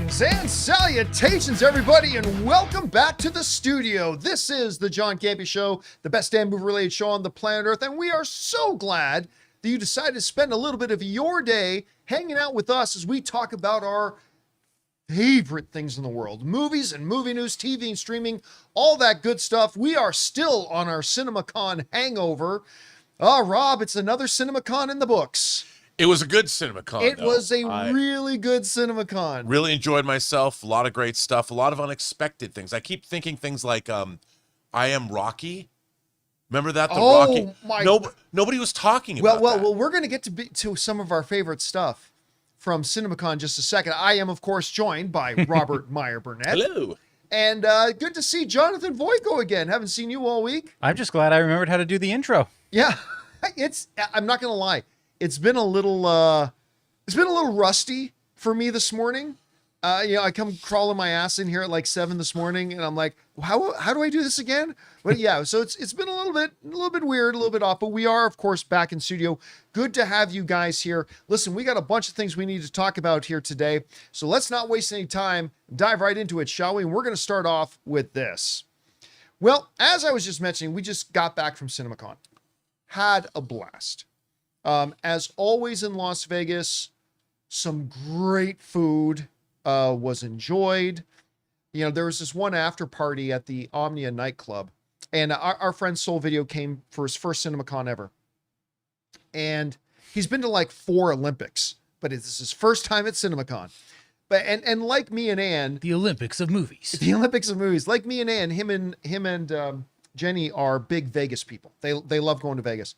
Greetings and salutations, everybody, and welcome back to the studio. This is the John Campea Show, the best damn movie-related show on the planet Earth, and we are so glad that you decided to spend a little bit of your day hanging out with us as we talk about our favorite things in the world. Movies and movie news, TV and streaming, all that good stuff. We are still on our CinemaCon hangover. Rob, it's another CinemaCon in the books. It was a good CinemaCon. It was a really good CinemaCon. Really enjoyed myself. A lot of great stuff. A lot of unexpected things. I keep thinking things like, I Am Rocky. Remember that? Rocky. Nobody was talking about that. Well, we're going to get to some of our favorite stuff from CinemaCon just a second. I am, of course, joined by Robert Meyer Burnett. Hello. And good to see Jonathan Voico again. Haven't seen you all week. I'm just glad I remembered how to do the intro. Yeah, I'm not going to lie. It's been a little rusty for me this morning. I come crawling my ass in here at like 7 this morning, and I'm like, how do I do this again? But yeah, so it's been a little bit weird, a little bit off, but we are, of course, back in studio. Good to have you guys here. Listen, we got a bunch of things we need to talk about here today, so let's not waste any time. Dive right into it, shall we? And we're going to start off with this. Well, as I was just mentioning, we just got back from CinemaCon. Had a blast. As always in Las Vegas, some great food was enjoyed. There was this one after party at the Omnia nightclub, and our friend Soul Video came for his first CinemaCon ever. And he's been to like 4 Olympics, but it's his first time at CinemaCon. But and like me and Ann, the Olympics of movies. The Olympics of movies. Like me and Ann, him and Jenny are big Vegas people. They love going to Vegas.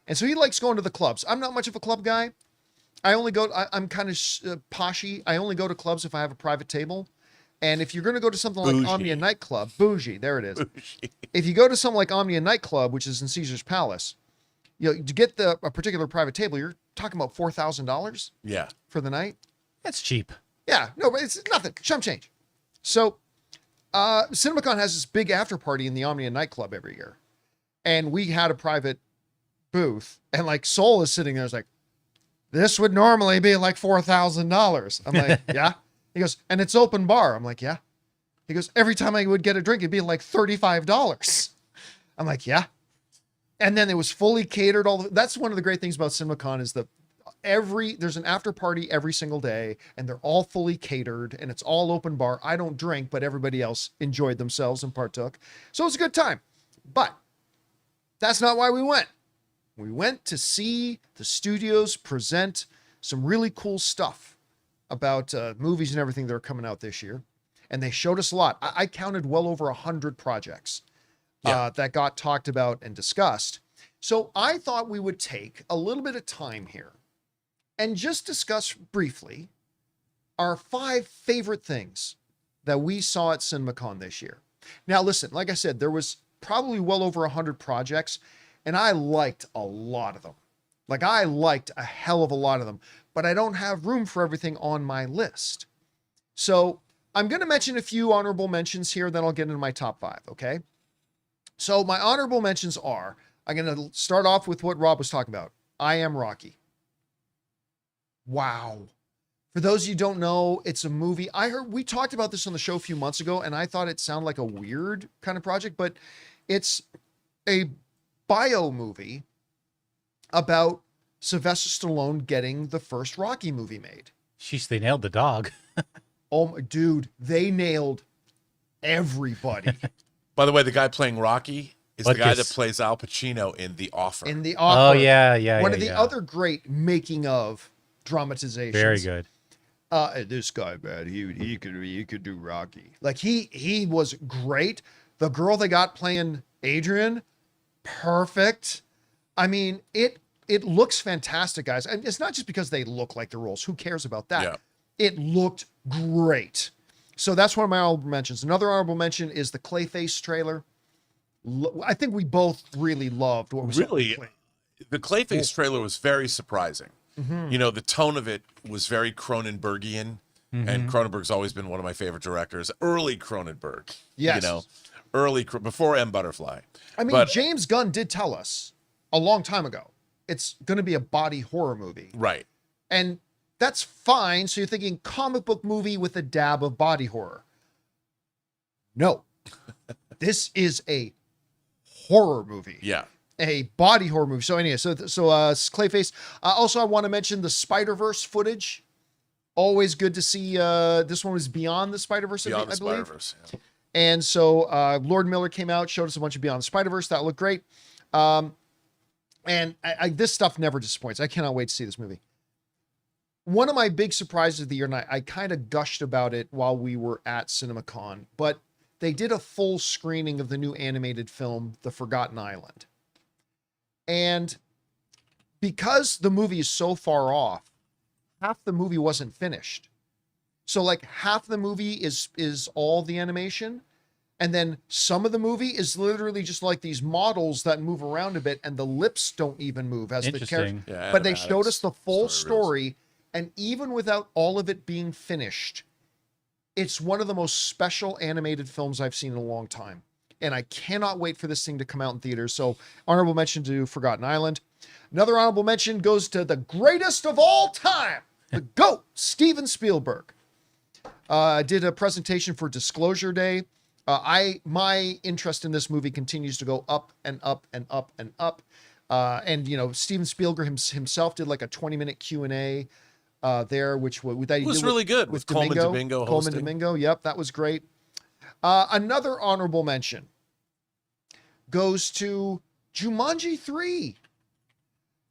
And so he likes going to the clubs. I'm not much of a club guy. I'm kind of poshy. I only go to clubs if I have a private table. And if you're going to go to something like Omnia Nightclub, bougie, there it is. Bougie. If you go to something like Omnia Nightclub, which is in Caesar's Palace, to get a particular private table, you're talking about $4,000. Yeah. For the night. That's cheap. Yeah, no, but it's nothing. Chump change. So, CinemaCon has this big after party in the Omnia Nightclub every year. And we had a private booth, and like Soul is sitting there, is like, this would normally be like $4,000. I'm like, yeah. He goes, and it's open bar. I'm like, yeah. He goes, every time I would get a drink, it'd be like $35. I'm like, yeah. And then it was fully catered. That's one of the great things about CinemaCon is there's an after party every single day, and they're all fully catered, and it's all open bar. I don't drink, but everybody else enjoyed themselves and partook. So it was a good time. But that's not why we went. We went to see the studios present some really cool stuff about movies and everything that are coming out this year. And they showed us a lot. I counted well over 100 projects that got talked about and discussed. So I thought we would take a little bit of time here and just discuss briefly our 5 favorite things that we saw at CinemaCon this year. Now, listen, like I said, there was probably well over 100 projects, and I liked a lot of them. Like, I liked a hell of a lot of them, but I don't have room for everything on my list. So I'm going to mention a few honorable mentions here, then I'll get into my top 5, okay? So my honorable mentions are, I'm going to start off with what Rob was talking about. I Am Rocky. Wow. For those of you who don't know, it's a movie. We talked about this on the show a few months ago, and I thought it sounded like a weird kind of project, but it's a bio movie about Sylvester Stallone getting the first Rocky movie made. Sheesh, they nailed the dog. Oh, my dude, they nailed everybody. By the way, the guy playing Rocky is the guy that plays Al Pacino in The Offer. In The Offer. Oh, yeah. One of the other great making of dramatizations. Very good. This guy, man, he could do Rocky. Like he was great. The girl they got playing Adrian, perfect. I mean, it looks fantastic, guys. And it's not just because they look like the roles. Who cares about that? Yeah. It looked great. So that's one of my honorable mentions. Another honorable mention is the Clayface trailer. I think we both really loved what was really. The Clayface trailer was very surprising. Mm-hmm. The tone of it was very Cronenbergian, and Cronenberg's always been one of my favorite directors. Early Cronenberg, yes. Before M. Butterfly. I mean, James Gunn did tell us a long time ago it's going to be a body horror movie, right? And that's fine. So you're thinking comic book movie with a dab of body horror. No, this is a horror movie. Yeah. A body horror movie. So anyway, so Clayface. Also, I want to mention the Spider-Verse footage. Always good to see. This one was Beyond the Spider-Verse, Beyond the I believe. Spider-Verse. Yeah. And so Lord Miller came out, showed us a bunch of Beyond the Spider-Verse. That looked great. And this stuff never disappoints. I cannot wait to see this movie. One of my big surprises of the year, and I kind of gushed about it while we were at CinemaCon, but they did a full screening of the new animated film, The Forgotten Island. And because the movie is so far off, half the movie wasn't finished. So like half the movie is all the animation. And then some of the movie is literally just like these models that move around a bit and the lips don't even move as the character. Yeah, but they showed us the full story. And even without all of it being finished, it's one of the most special animated films I've seen in a long time. And I cannot wait for this thing to come out in theaters. So honorable mention to Forgotten Island. Another honorable mention goes to the greatest of all time, the GOAT, Steven Spielberg. Did a presentation for Disclosure Day. My interest in this movie continues to go up and up and up and up. And you know, Steven Spielberg himself did like a 20-minute Q&A there, which was really good with Coleman Domingo. Coleman Domingo, yep, that was great. Another honorable mention goes to Jumanji 3.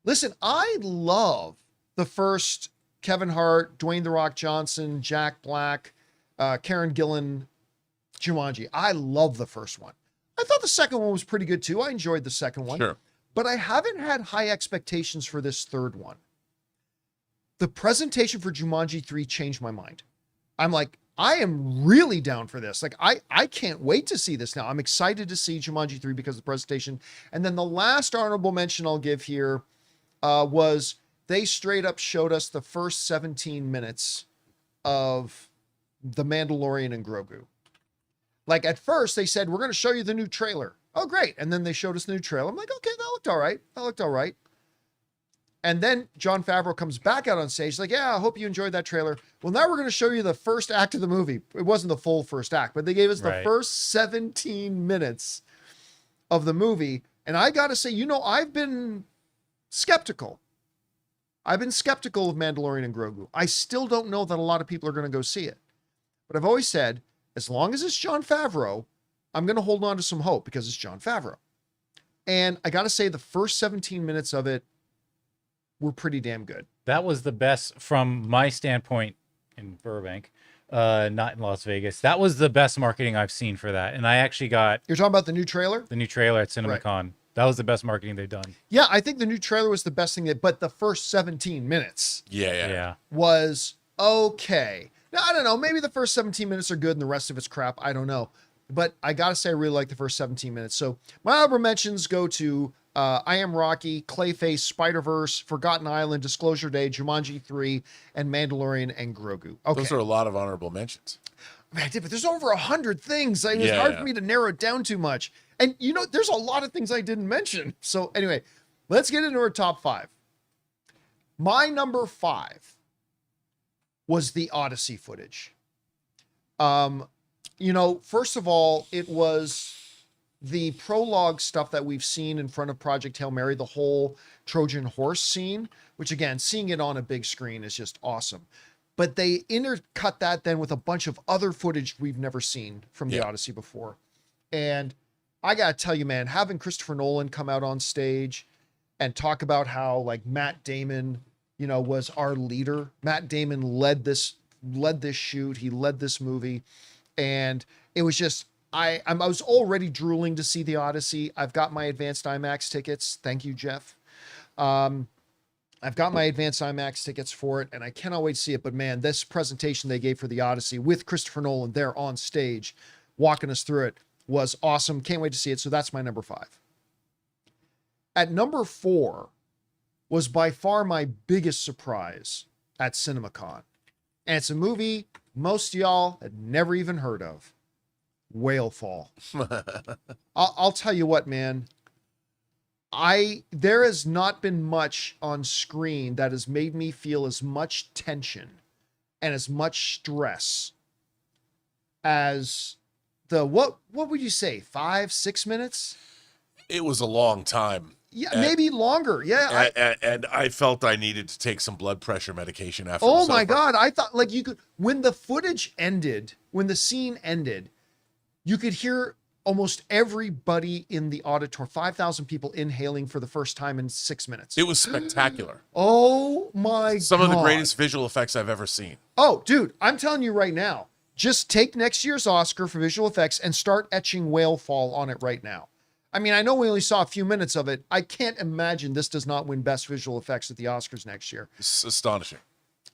Listen, I love the first Kevin Hart, Dwayne "The Rock" Johnson, Jack Black, Karen Gillan Jumanji. I love the first one. I thought the second one was pretty good too. I enjoyed the second one. Sure. But I haven't had high expectations for this third one. The presentation for Jumanji 3 changed my mind. I'm like, I am really down for this. Like, I can't wait to see this now. I'm excited to see Jumanji 3 because of the presentation. And then the last honorable mention I'll give here was they straight up showed us the first 17 minutes of The Mandalorian and Grogu. Like, at first they said, we're going to show you the new trailer. Oh, great. And then they showed us the new trailer. I'm like, okay, that looked all right. That looked all right. And then Jon Favreau comes back out on stage like, yeah, I hope you enjoyed that trailer. Well, now we're going to show you the first act of the movie. It wasn't the full first act, but they gave us the first 17 minutes of the movie. And I got to say, you know, I've been skeptical. I've been skeptical of Mandalorian and Grogu. I still don't know that a lot of people are going to go see it. But I've always said, as long as it's Jon Favreau, I'm going to hold on to some hope because it's Jon Favreau. And I got to say, the first 17 minutes of it were pretty damn good. That was the best from my standpoint in Burbank, not in Las Vegas. That was the best marketing I've seen for that. And I actually got... You're talking about the new trailer? The new trailer at CinemaCon. Right. That was the best marketing they've done. Yeah, I think the new trailer was the best thing, but the first 17 minutes was okay. Now, I don't know. Maybe the first 17 minutes are good and the rest of it's crap. I don't know. But I got to say, I really like the first 17 minutes. So my honorable mentions go to I Am Rocky, Clayface, Spider-Verse, Forgotten Island, Disclosure Day, Jumanji 3, and Mandalorian and Grogu. Okay. Those are a lot of honorable mentions. Man, I did, but there's over 100 things. It was hard for me to narrow it down too much. And, you know, there's a lot of things I didn't mention. So anyway, let's get into our top 5. My number 5 was the Odyssey footage. You know, first of all, it was the prologue stuff that we've seen in front of Project Hail Mary, the whole Trojan horse scene, which again, seeing it on a big screen is just awesome. But they intercut that then with a bunch of other footage we've never seen from the Odyssey before. And I got to tell you, man, having Christopher Nolan come out on stage and talk about how like Matt Damon, you know, was our leader. Matt Damon led this shoot. He led this movie. And it was just, I was already drooling to see the Odyssey. I've got my advanced IMAX tickets. Thank you, Jeff. I've got my advanced IMAX tickets for it, and I cannot wait to see it. But man, this presentation they gave for the Odyssey with Christopher Nolan there on stage, walking us through it, was awesome. Can't wait to see it. So that's my number 5. At number 4 was by far my biggest surprise at CinemaCon. And it's a movie most of y'all had never even heard of. Whale Fall. I'll tell you what, man. there has not been much on screen that has made me feel as much tension and as much stress as what would you say, 5-6 minutes? It was a long time. Yeah, maybe longer. Yeah. And I felt I needed to take some blood pressure medication after. Oh my God. I thought like you could, when the footage ended, when the scene ended, you could hear almost everybody in the auditorium, 5,000 people inhaling for the first time in 6 minutes. It was spectacular. Oh my God. Some of the greatest visual effects I've ever seen. Oh, dude, I'm telling you right now, just take next year's Oscar for visual effects and start etching whale fall on it right now. I mean, I know we only saw a few minutes of it. I can't imagine this does not win best visual effects at the Oscars next year. It's astonishing.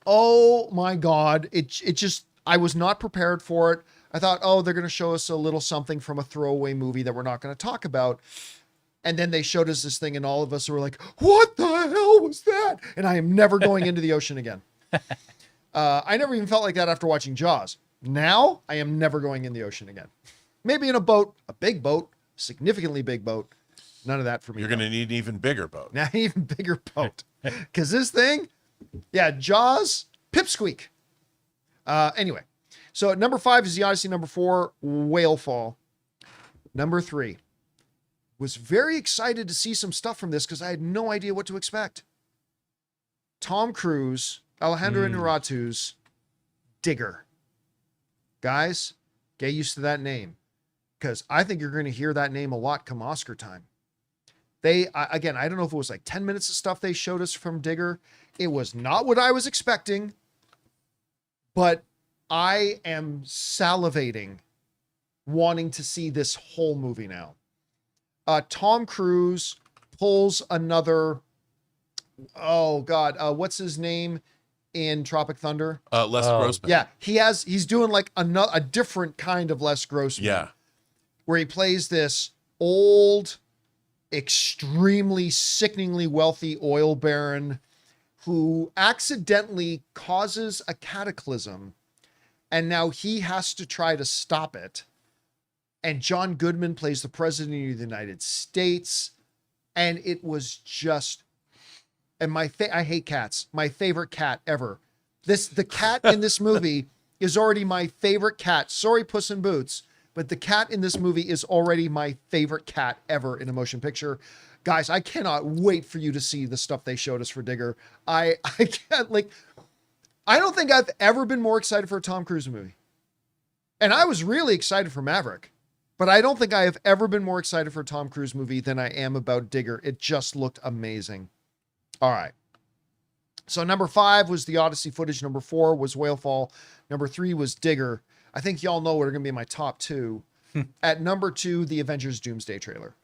Oh my God. It just, I was not prepared for it. I thought, oh, they're going to show us a little something from a throwaway movie that we're not going to talk about. And then they showed us this thing and all of us were like, what the hell was that? And I am never going into the ocean again. I never even felt like that after watching Jaws. Now I am never going in the ocean again. Maybe in a boat, a big boat, significantly big boat. None of that for me. You're going to need an even bigger boat. Now, even bigger boat. Because this thing, yeah, Jaws, pipsqueak. Anyway, so number 5 is the Odyssey. Number 4, Whale Fall. Number 3, was very excited to see some stuff from this because I had no idea what to expect. Tom Cruise, Alejandro Inarritu's Digger. Guys, get used to that name because I think you're going to hear that name a lot come Oscar time. Again, I don't know if it was like 10 minutes of stuff they showed us from Digger. It was not what I was expecting, but I am salivating wanting to see this whole movie now. Tom Cruise pulls another, oh God, what's his name in Tropic Thunder? Les Grossman. Yeah, he's doing like a different kind of Les Grossman. Yeah. Where he plays this old, extremely sickeningly wealthy oil baron who accidentally causes a cataclysm and now he has to try to stop it. And John Goodman plays the president of the United States. And it was just, and I hate cats. My favorite cat ever. The cat in this movie is already my favorite cat. Sorry, Puss in Boots. But the cat in this movie is already my favorite cat ever in a motion picture. Guys, I cannot wait for you to see the stuff they showed us for Digger. I can't, like, I don't think I've ever been more excited for a Tom Cruise movie. And I was really excited for Maverick. But I don't think I have ever been more excited for a Tom Cruise movie than I am about Digger. It just looked amazing. All right. So number 5 was the Odyssey footage. Number 4 was Whale Fall. Number 3 was Digger. I think y'all know what are going to be my top 2. At number 2, the Avengers Doomsday trailer.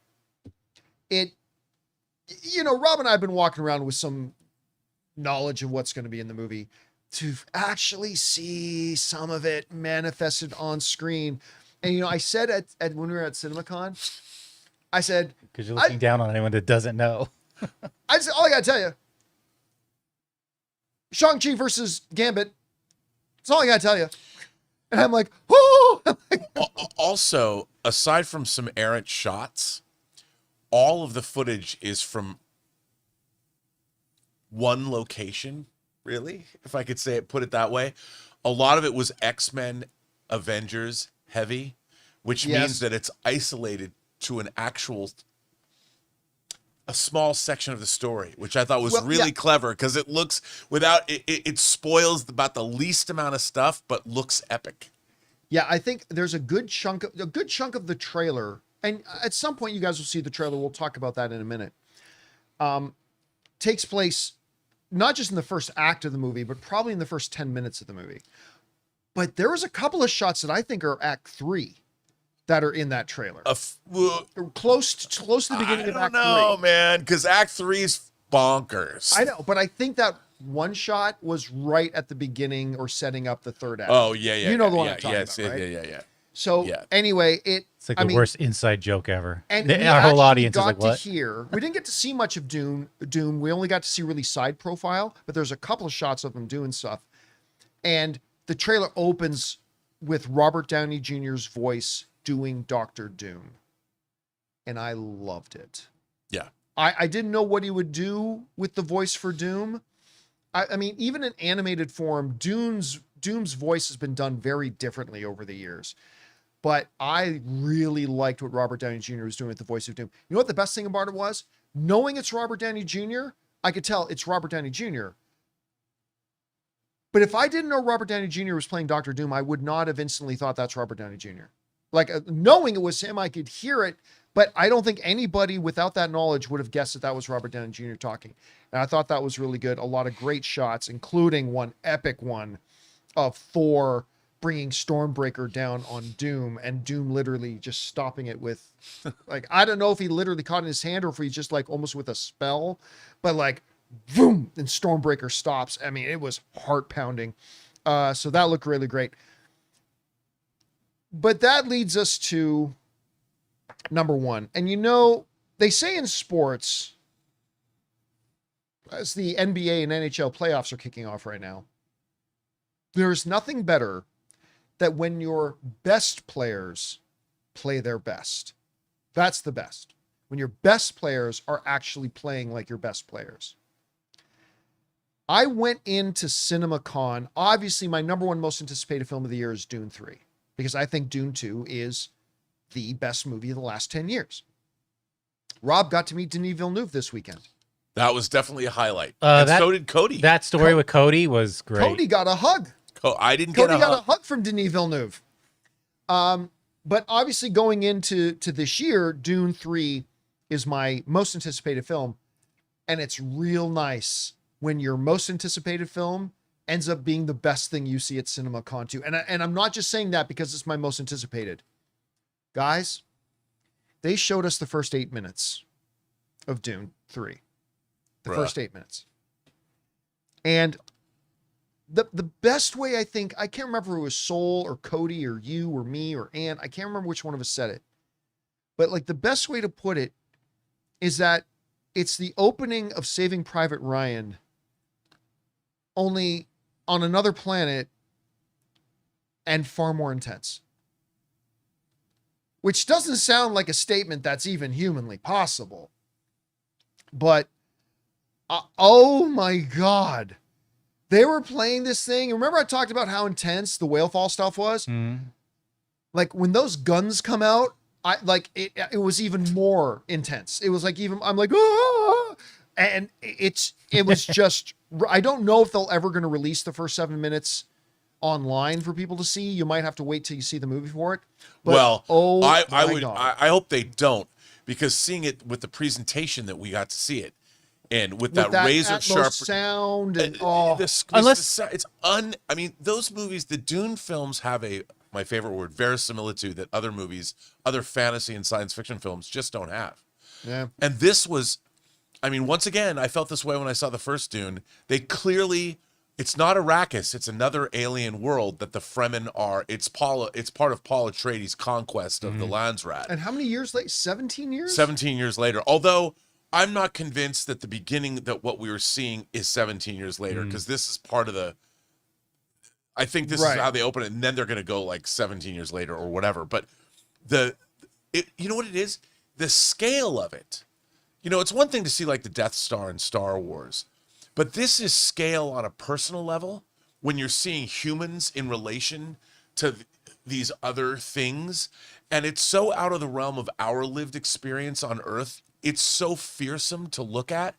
Rob and I have been walking around with some knowledge of what's going to be in the movie. To actually see some of it manifested on screen. And, I said when we were at CinemaCon, I said, because you're looking down on anyone that doesn't know. I said, all I got to tell you, Shang-Chi versus Gambit. That's all I got to tell you. And I'm like, oh! Also, aside from some errant shots, all of the footage is from one location, really, if I could put it that way. A lot of it was X-Men, Avengers heavy, which means that it's isolated to a small section of the story, which I thought was really clever because it looks it spoils about the least amount of stuff, but looks epic. Yeah, I think there's a good chunk of the trailer, and at some point you guys will see the trailer. We'll talk about that in a minute. Takes place not just in the first act of the movie, but probably in the first 10 minutes of the movie. But there was a couple of shots that I think are Act 3 that are in that trailer. Close to the beginning of Act 3. I don't know, man, because Act 3 is bonkers. I know, but I think that one shot was right at the beginning or setting up the third act. Oh, yeah. You know the one I'm talking about, right? Yeah. So anyway, it's like the worst inside joke ever. And our whole audience is like, what? We didn't get to see much of Doom. We only got to see really side profile, but there's a couple of shots of him doing stuff. And the trailer opens with Robert Downey Jr.'s voice doing Dr. Doom. And I loved it. Yeah. I didn't know what he would do with the voice for Doom. I mean, even in animated form, Doom's voice has been done very differently over the years. But I really liked what Robert Downey Jr. was doing with the voice of Doom. You know what the best thing about it was? Knowing it's Robert Downey Jr., I could tell it's Robert Downey Jr. But if I didn't know Robert Downey Jr. was playing Dr. Doom, I would not have instantly thought that's Robert Downey Jr. Like, knowing it was him, I could hear it, but I don't think anybody without that knowledge would have guessed that that was Robert Downey Jr. talking. And I thought that was really good. A lot of great shots, including one epic one of Thor bringing Stormbreaker down on Doom, and Doom literally just stopping it with, like, I don't know if he literally caught in his hand or if he's just like almost with a spell, but like, boom, and Stormbreaker stops. I mean, it was heart pounding. So that looked really great. But that leads us to number one. And you know, they say in sports, as the NBA and NHL playoffs are kicking off right now, there's nothing better that when your best players play their best. That's the best. When your best players are actually playing like your best players. I went into CinemaCon. Obviously, my number one most anticipated film of the year is Dune 3, because I think Dune 2 is the best movie of the last 10 years. Rob got to meet Denis Villeneuve this weekend. That was definitely a highlight. And so did Cody. That story with Cody was great. Cody got a hug. I didn't Cody get a got hug. a hug from Denis Villeneuve. But obviously going into this year, Dune 3 is my most anticipated film. And it's real nice when your most anticipated film ends up being the best thing you see at CinemaCon 2. And I'm not just saying that because it's my most anticipated. Guys, they showed us the first 8 minutes of Dune 3. The first 8 minutes. And the best way, I think, I can't remember if it was Soul or Cody or you or me or Ann. I can't remember which one of us said it. But like the best way to put it is that it's the opening of Saving Private Ryan, only on another planet and far more intense. Which doesn't sound like a statement that's even humanly possible. But, oh my God. They were playing this thing. Remember I talked about how intense the whale fall stuff was? Mm-hmm. Like when those guns come out, it was even more intense. It was like I'm like, ah! And it was just, I don't know if they'll ever going to release the first 7 minutes online for people to see. You might have to wait till you see the movie for it. But, I hope they don't, because seeing it with the presentation that we got to see it, and with that razor sharp sound and I mean, those movies, the Dune films have my favorite word, verisimilitude, that other movies, other fantasy and science fiction films just don't have. Yeah. And this was, I mean, once again, I felt this way when I saw the first Dune. They clearly, it's not Arrakis, it's another alien world that the Fremen are. It's part of Paul Atreides' conquest of the Landsrat. And how many years later? 17 years? 17 years later. Although I'm not convinced that the beginning, that what we were seeing is 17 years later, because this is part of the, I think this is how they open it, and then they're going to go like 17 years later or whatever. But you know what it is? The scale of it. You know, it's one thing to see like the Death Star in Star Wars, but this is scale on a personal level when you're seeing humans in relation to these other things. And it's so out of the realm of our lived experience on Earth. It's so fearsome to look at.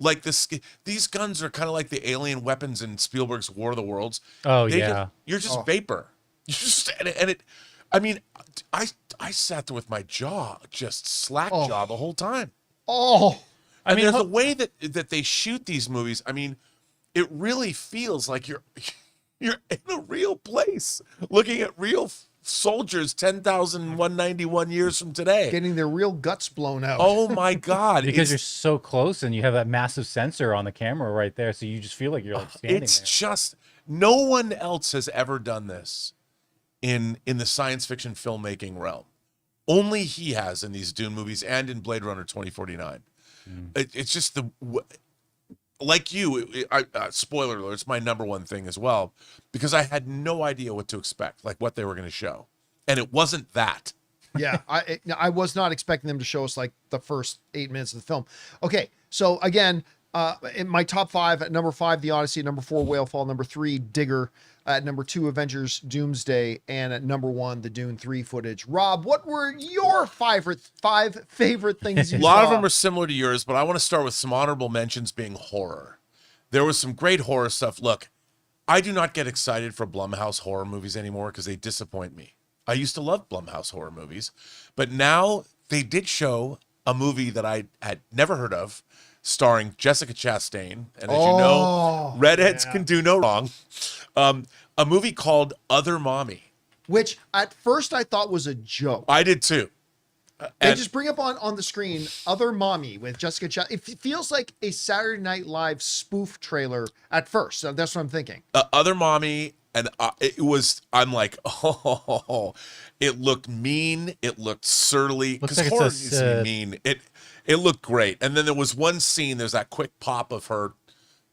Like these guns are kind of like the alien weapons in Spielberg's War of the Worlds. Oh, yeah. You're just vapor. You just, and it, I mean, I sat there with my jaw just jaw the whole time. I mean, the way that they shoot these movies, I mean, it really feels like you're in a real place, looking at real soldiers 10,191 years from today, getting their real guts blown out. Oh my God. Because you're so close and you have that massive sensor on the camera right there, so you just feel like you're like standing there. It's just, no one else has ever done this in the science fiction filmmaking realm. Only he has in these Dune movies and in Blade Runner 2049. It's just like you, spoiler alert, it's my number one thing as well, because I had no idea what to expect, like what they were going to show. And it wasn't that. Yeah, I was not expecting them to show us like the first 8 minutes of the film. Okay, so again, in my top 5, at number 5, The Odyssey, at number 4, Whalefall, number 3, Digger, at number 2, Avengers Doomsday, and at number 1, the Dune 3 footage. Rob, what were your five favorite things you saw? A lot of them are similar to yours, but I want to start with some honorable mentions being horror. There was some great horror stuff. Look, I do not get excited for Blumhouse horror movies anymore because they disappoint me. I used to love Blumhouse horror movies, but now they did show a movie that I had never heard of, starring Jessica Chastain. And as you know, redheads can do no wrong. A movie called Other Mommy. Which at first I thought was a joke. I did too. They just bring up on the screen Other Mommy with Jessica Chastain. It feels like a Saturday Night Live spoof trailer at first. So that's what I'm thinking. Other Mommy. And I'm like, oh, it looked mean. It looked surly. Because like horror needs to be mean. It looked great. And then there was one scene, there's that quick pop of her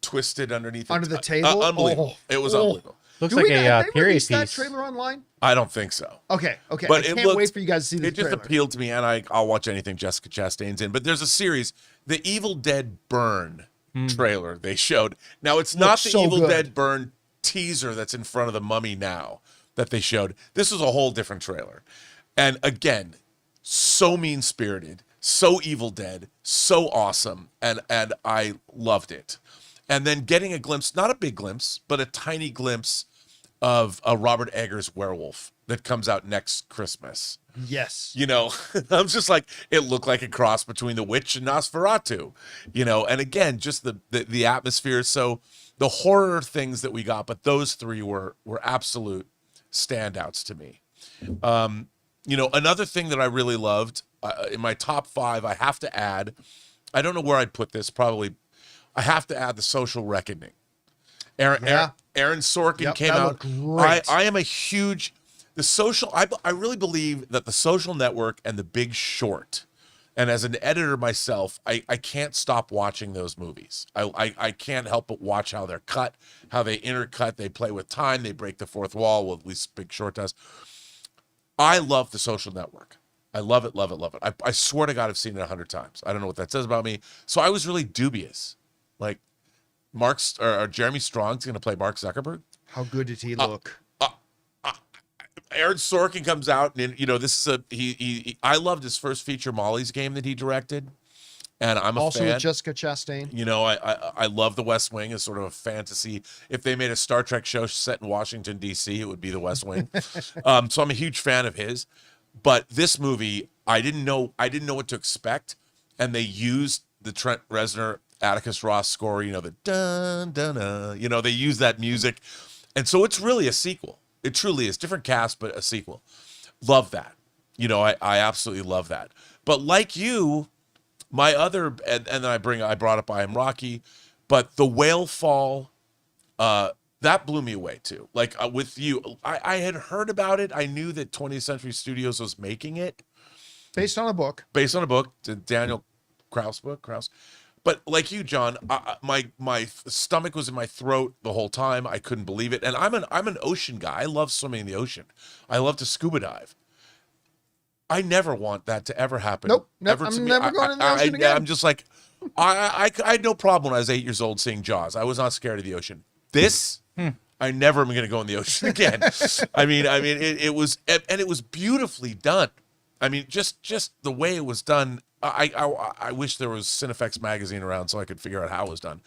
twisted underneath. Under the table? Unbelievable. It was unbelievable. Looks like a period piece. That trailer online? I don't think so. Okay. But I can't wait for you guys to see this It just trailer. appealed to me, and I'll watch anything Jessica Chastain's in. But there's a series, the Evil Dead Burn trailer they showed. Now, it's not the Evil Dead Burn teaser that's in front of the Mummy now that they showed. This was a whole different trailer. And again, so mean-spirited, so Evil Dead, so awesome, and I loved it. And then getting a glimpse, not a big glimpse, but a tiny glimpse of a Robert Eggers werewolf that comes out next Christmas. Yes. You know, I'm just like, it looked like a cross between The Witch and Nosferatu, you know, and again, just the atmosphere. So the horror things that we got, but those three were absolute standouts to me. You know, another thing that I really loved in my top 5, I have to add, I don't know where I'd put this, probably, I have to add The Social Reckoning. Aaron Sorkin came out. I am a huge, I really believe that The Social Network and The Big Short, and as an editor myself, I can't stop watching those movies. I can't help but watch how they're cut, how they intercut, they play with time, they break the fourth wall, well, at least Big Short does. I love The Social Network. I love it, love it, love it. I swear to God, I've seen it 100 times. I don't know what that says about me. So I was really dubious. Like, Jeremy Strong's going to play Mark Zuckerberg. How good did he look? Aaron Sorkin comes out, and you know, this is I loved his first feature Molly's Game that he directed, and I'm a also fan. with Jessica Chastain. You know, I love The West Wing as sort of a fantasy. If they made a Star Trek show set in Washington D.C., it would be The West Wing. So I'm a huge fan of his. But this movie, I didn't know what to expect, and they used the Trent Reznor, Atticus Ross score. You know, the dun dun dun. You know, they use that music, and so it's really a sequel. It truly is. Different cast, but a sequel. Love that. You know, I absolutely love that. But like you, my other, and then I brought up I Am Rocky, but the whale fall, that blew me away too. Like with you, I had heard about it. I knew that 20th Century Studios was making it. Based on a book. Based on a book, the Daniel Kraus book, Kraus. But like you, John, my stomach was in my throat the whole time. I couldn't believe it. And I'm an ocean guy. I love swimming in the ocean. I love to scuba dive. I never want that to ever happen. Nope. I'm never going in the ocean again. I'm just like, I had no problem when I was 8 years old seeing Jaws. I was not scared of the ocean. This, I never am going to go in the ocean again. I mean, it was beautifully done. I mean, just the way it was done. I wish there was Cinefex magazine around so I could figure out how it was done.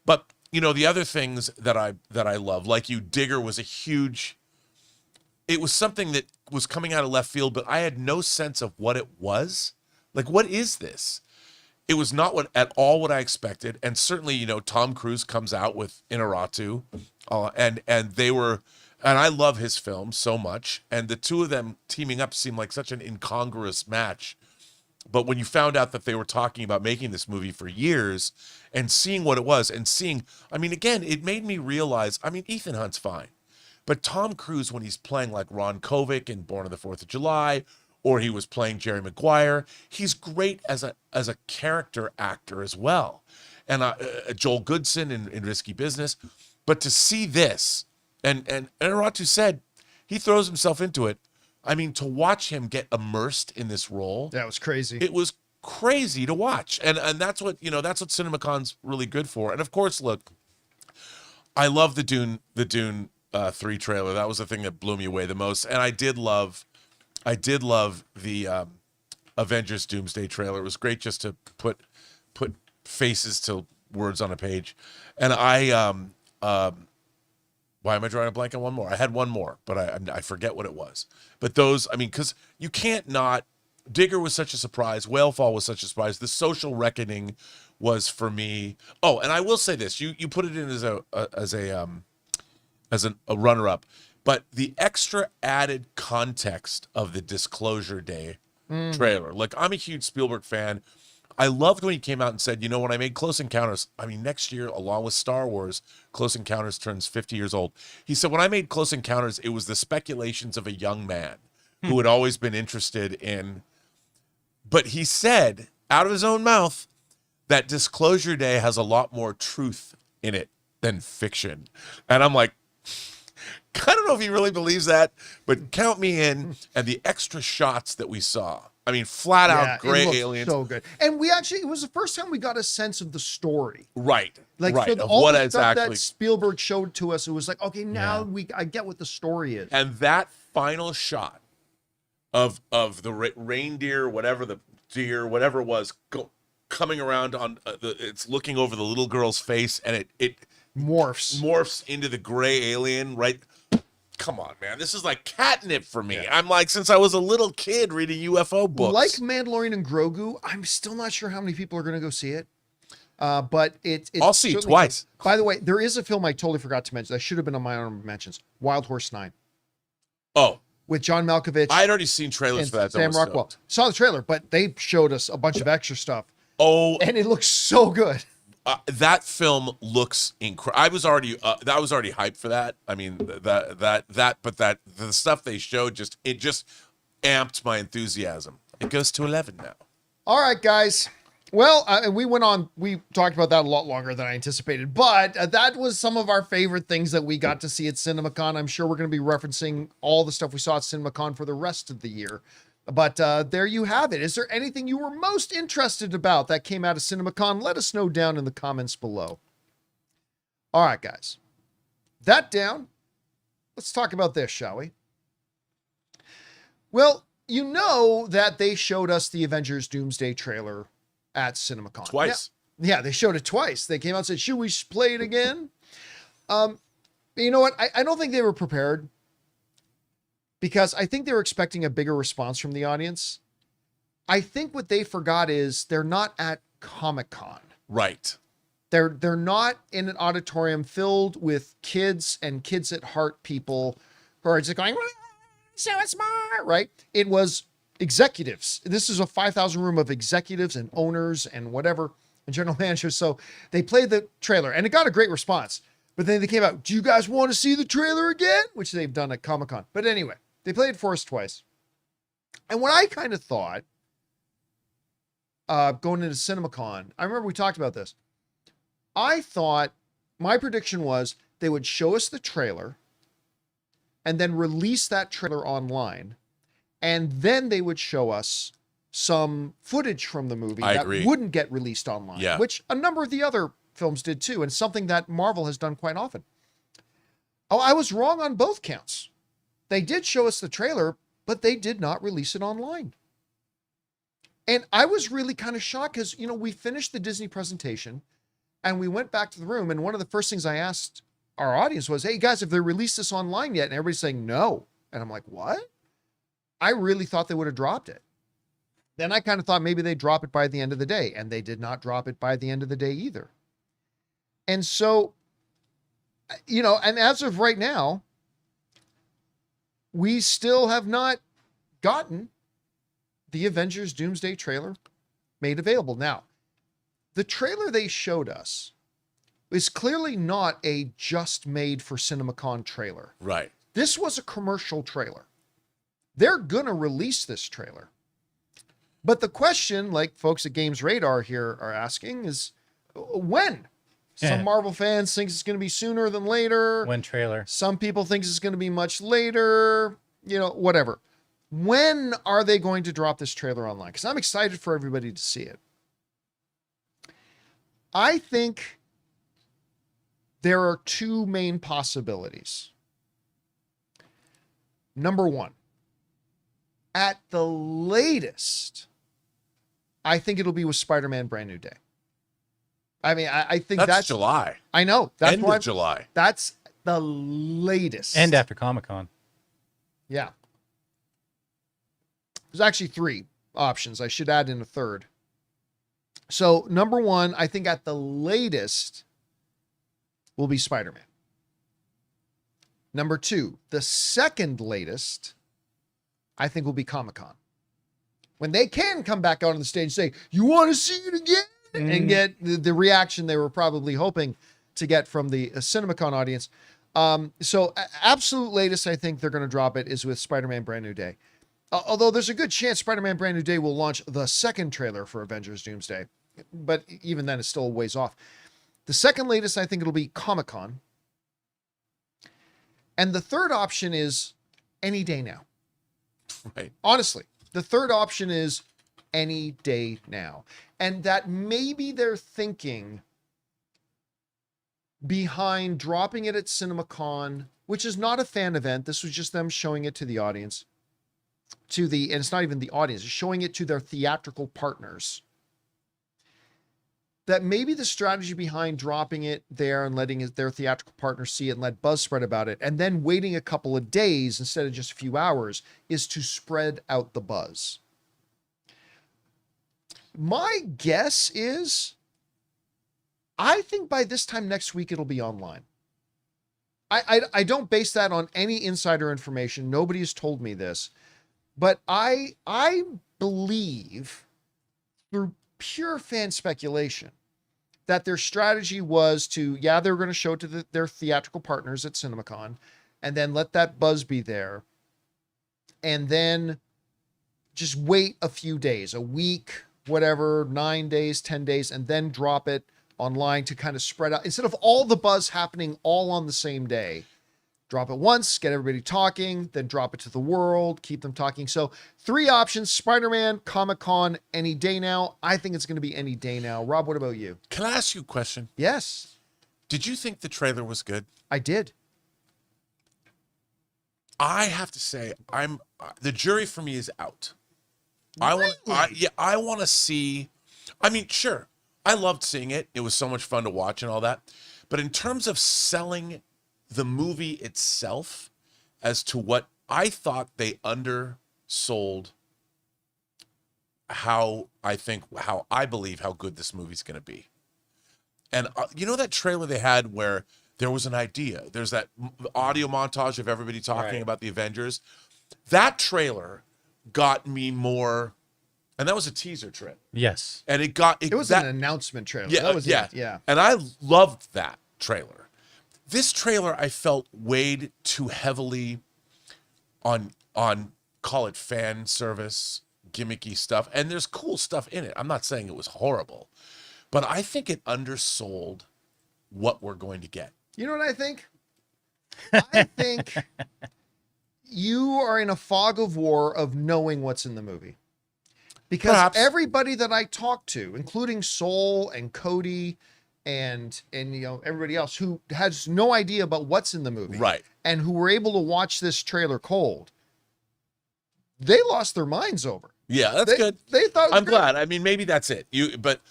But you know, the other things that I love, like you, Digger was a huge. It was something that was coming out of left field, but I had no sense of what it was. Like, what is this? It was not at all what I expected, and certainly, you know, Tom Cruise comes out with Inarritu, and they were. And I love his film so much, and the two of them teaming up seemed like such an incongruous match. But when you found out that they were talking about making this movie for years and seeing what it was and seeing, I mean, again, it made me realize, I mean, Ethan Hunt's fine. But Tom Cruise, when he's playing like Ron Kovic in Born on the 4th of July, or he was playing Jerry Maguire, he's great as a character actor as well. And Joel Goodson in Risky Business. But to see this, and Inarritu said he throws himself into it, I mean, to watch him get immersed in this role, That was crazy. it was crazy to watch. And that's what, that's what CinemaCon's really good for. And of course, look, I love the Dune 3 trailer. That was the thing that blew me away the most. And I did love the Avengers Doomsday trailer. It was great just to put faces to words on a page. And why am I drawing a blank on one more? I had one more, but I forget what it was. But those, I mean, because you can't not. Digger was such a surprise. Whalefall was such a surprise. The Social Reckoning was for me. Oh, and I will say this: you put it in as a runner-up, but the extra added context of the Disclosure Day trailer. Like, I'm a huge Spielberg fan. I loved when he came out and said, when I made Close Encounters, I mean, next year, along with Star Wars, Close Encounters turns 50 years old. He said, when I made Close Encounters, it was the speculations of a young man who had always been interested in. But he said, out of his own mouth, that Disclosure Day has a lot more truth in it than fiction. And I'm like, I don't know if he really believes that, but count me in. And the extra shots that we saw, I mean, flat out gray aliens. So good. And it was the first time we got a sense of the story. Right. Like, right. so Of all what the is stuff actually that Spielberg showed to us, it was like, okay, now I get what the story is. And that final shot of the reindeer, whatever the deer, whatever it was, coming around on it's looking over the little girl's face, and it morphs into the gray alien, right? Come on, man. This is like catnip for me. I'm like, since I was a little kid reading UFO books. Like Mandalorian and Grogu, I'm still not sure how many people are going to go see it. But it's I'll see it twice. By the way, there is a film I totally forgot to mention. That should have been on my honorable mentions. Wild Horse 9. Oh. With John Malkovich. I had already seen trailers for that. Sam Rockwell. Saw the trailer, but they showed us a bunch of extra stuff. Oh. And it looks so good. That film looks incredible. I was already hyped for that. I mean, but the stuff they showed just amped my enthusiasm. It goes to 11 now. All right, guys. Well, we talked about that a lot longer than I anticipated, but that was some of our favorite things that we got to see at CinemaCon. I'm sure we're going to be referencing all the stuff we saw at CinemaCon for the rest of the year. But there you have it. Is there anything you were most interested about that came out of CinemaCon? Let us know down in the comments below. All right, guys. That down. Let's talk about this, shall we? Well, you know that they showed us the Avengers Doomsday trailer at CinemaCon. Twice. Yeah, they showed it twice. They came out and said, should we play it again? You know what? I don't think they were prepared, because I think they were expecting a bigger response from the audience. I think what they forgot is they're not at Comic-Con. Right. They're not in an auditorium filled with kids and kids at heart people who are just going, so smart, right? It was executives. This is a 5,000 room of executives and owners and whatever, and general managers. So they played the trailer and it got a great response. But then they came out, do you guys want to see the trailer again? Which they've done at Comic-Con. But anyway, they played it for us twice. And what I kind of thought, going into CinemaCon, I remember we talked about this. I thought, my prediction was they would show us the trailer and then release that trailer online. And then they would show us some footage from the movie wouldn't get released online, which a number of the other films did too, and something that Marvel has done quite often. Oh, I was wrong on both counts. They did show us the trailer, but they did not release it online. And I was really kind of shocked because, we finished the Disney presentation and we went back to the room. And one of the first things I asked our audience was, hey guys, have they released this online yet? And everybody's saying no. And I'm like, what? I really thought they would have dropped it. Then I kind of thought maybe they'd drop it by the end of the day, and they did not drop it by the end of the day either. And so, and as of right now, we still have not gotten the Avengers Doomsday trailer made available. Now, the trailer they showed us is clearly not a just made for CinemaCon trailer. Right. This was a commercial trailer. They're going to release this trailer. But the question, like folks at Games Radar here are asking, is when? Some Marvel fans think it's going to be sooner than later. When trailer? Some people think it's going to be much later. Whatever. When are they going to drop this trailer online? Because I'm excited for everybody to see it. I think there are two main possibilities. Number one, at the latest, I think it'll be with Spider-Man Brand New Day. I mean, I think that's July. I know. That's End of July. That's the latest. And after Comic-Con. Yeah. There's actually three options. I should add in a third. So, number one, I think at the latest will be Spider-Man. Number two, the second latest, I think will be Comic-Con. When they can come back out on the stage and say, "You want to see it again?" And get the reaction they were probably hoping to get from the CinemaCon audience. So absolute latest, I think they're going to drop it is with Spider-Man Brand New Day. Although there's a good chance Spider-Man Brand New Day will launch the second trailer for Avengers Doomsday. But even then, it's still a ways off. The second latest, I think it'll be Comic-Con. And the third option is any day now. Right. Honestly, the third option is any day now. And that maybe they're thinking behind dropping it at CinemaCon, which is not a fan event. This was just them showing it to the audience. And it's not even the audience, it's showing it to their theatrical partners. That maybe the strategy behind dropping it there and letting their theatrical partners see it and let buzz spread about it, and then waiting a couple of days instead of just a few hours, is to spread out the buzz. My guess is, I think by this time next week, it'll be online. I don't base that on any insider information. Nobody has told me this, but I believe through pure fan speculation that their strategy was to, they were going to show it to their theatrical partners at CinemaCon and then let that buzz be there. And then just wait a few days, a week, whatever, 9 days, 10 days, and then drop it online to kind of spread out. Instead of all the buzz happening all on the same day, drop it once, get everybody talking, then drop it to the world, keep them talking. So 3 options: Spider-Man, Comic-Con, any day now. I think it's going to be any day now. Rob, what about you? Can I ask you a question? Yes. Did you think the trailer was good? I did. I have to say, the jury for me is out. Really? I want to see. I mean, sure, I loved seeing it. It was so much fun to watch and all that. But in terms of selling the movie itself, as to what I thought they undersold, how I believe how good this movie's going to be. And you know that trailer they had where there was an idea. There's that audio montage of everybody talking about the Avengers. That trailer got me more, and that was a teaser trip. Yes. And it was an announcement trailer. Yeah, that was yeah. it. Yeah. And I loved that trailer. This trailer I felt weighed too heavily on call it fan service, gimmicky stuff. And there's cool stuff in it. I'm not saying it was horrible, but I think it undersold what we're going to get. You know what I think? I think you are in a fog of war of knowing what's in the movie. Because Perhaps. Everybody that I talked to, including Soul and Cody and everybody else who has no idea about what's in the movie, Right. and who were able to watch this trailer cold, they lost their minds over. Yeah, that's good. They thought it was I'm great. glad. I mean, maybe that's it. But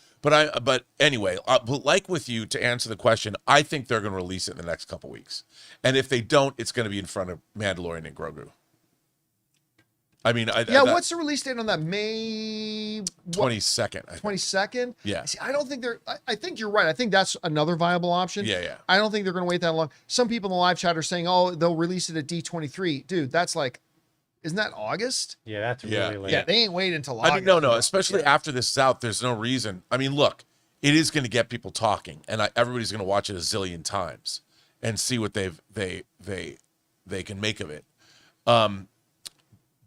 anyway, like with you, to answer the question, I think they're going to release it in the next couple weeks. And if they don't, it's going to be in front of Mandalorian and Grogu. I mean, what's the release date on that? May 22nd. 22nd? Yeah. See, I don't think I think you're right. I think that's another viable option. Yeah. I don't think they're going to wait that long. Some people in the live chat are saying, oh, they'll release it at D23. Dude, that's like, isn't that August? Yeah, that's really Yeah. late. Yeah, they ain't waiting until August. I mean, no, especially after this is out, there's no reason. I mean, look, it is going to get people talking, and everybody's going to watch it a zillion times and see what they can make of it.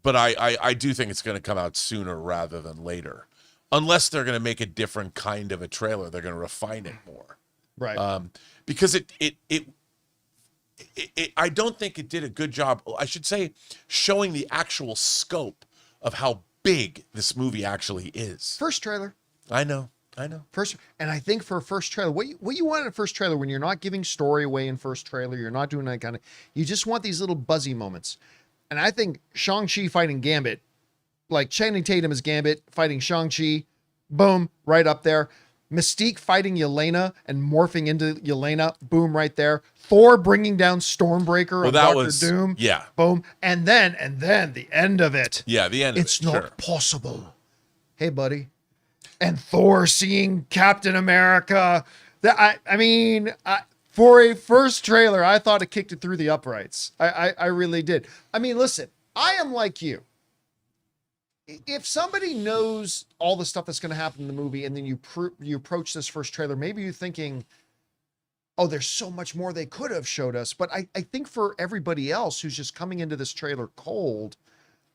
But I do think it's going to come out sooner rather than later, unless they're going to make a different kind of a trailer. They're going to refine it more, Right. because it I don't think it did a good job, I should say, showing the actual scope of how big this movie actually is. First trailer. I know. First, and I think for a first trailer, what you want in a first trailer, when you're not giving story away in first trailer, you're not doing that kind of, you just want these little buzzy moments. And I think Shang-Chi fighting Gambit, like Channing Tatum as Gambit fighting Shang-Chi, boom, right up there. Mystique fighting Yelena and morphing into Yelena, boom, right there. Thor bringing down Stormbreaker of Doctor Doom, yeah, boom. And then the end of it. Yeah, the end of it. It's not possible. Hey, buddy. And Thor seeing Captain America. I mean, for a first trailer, I thought it kicked it through the uprights. I really did. I mean, listen, I am like you. If somebody knows all the stuff that's going to happen in the movie, and then you approach this first trailer, maybe you're thinking, oh, there's so much more they could have showed us. But I think for everybody else who's just coming into this trailer cold,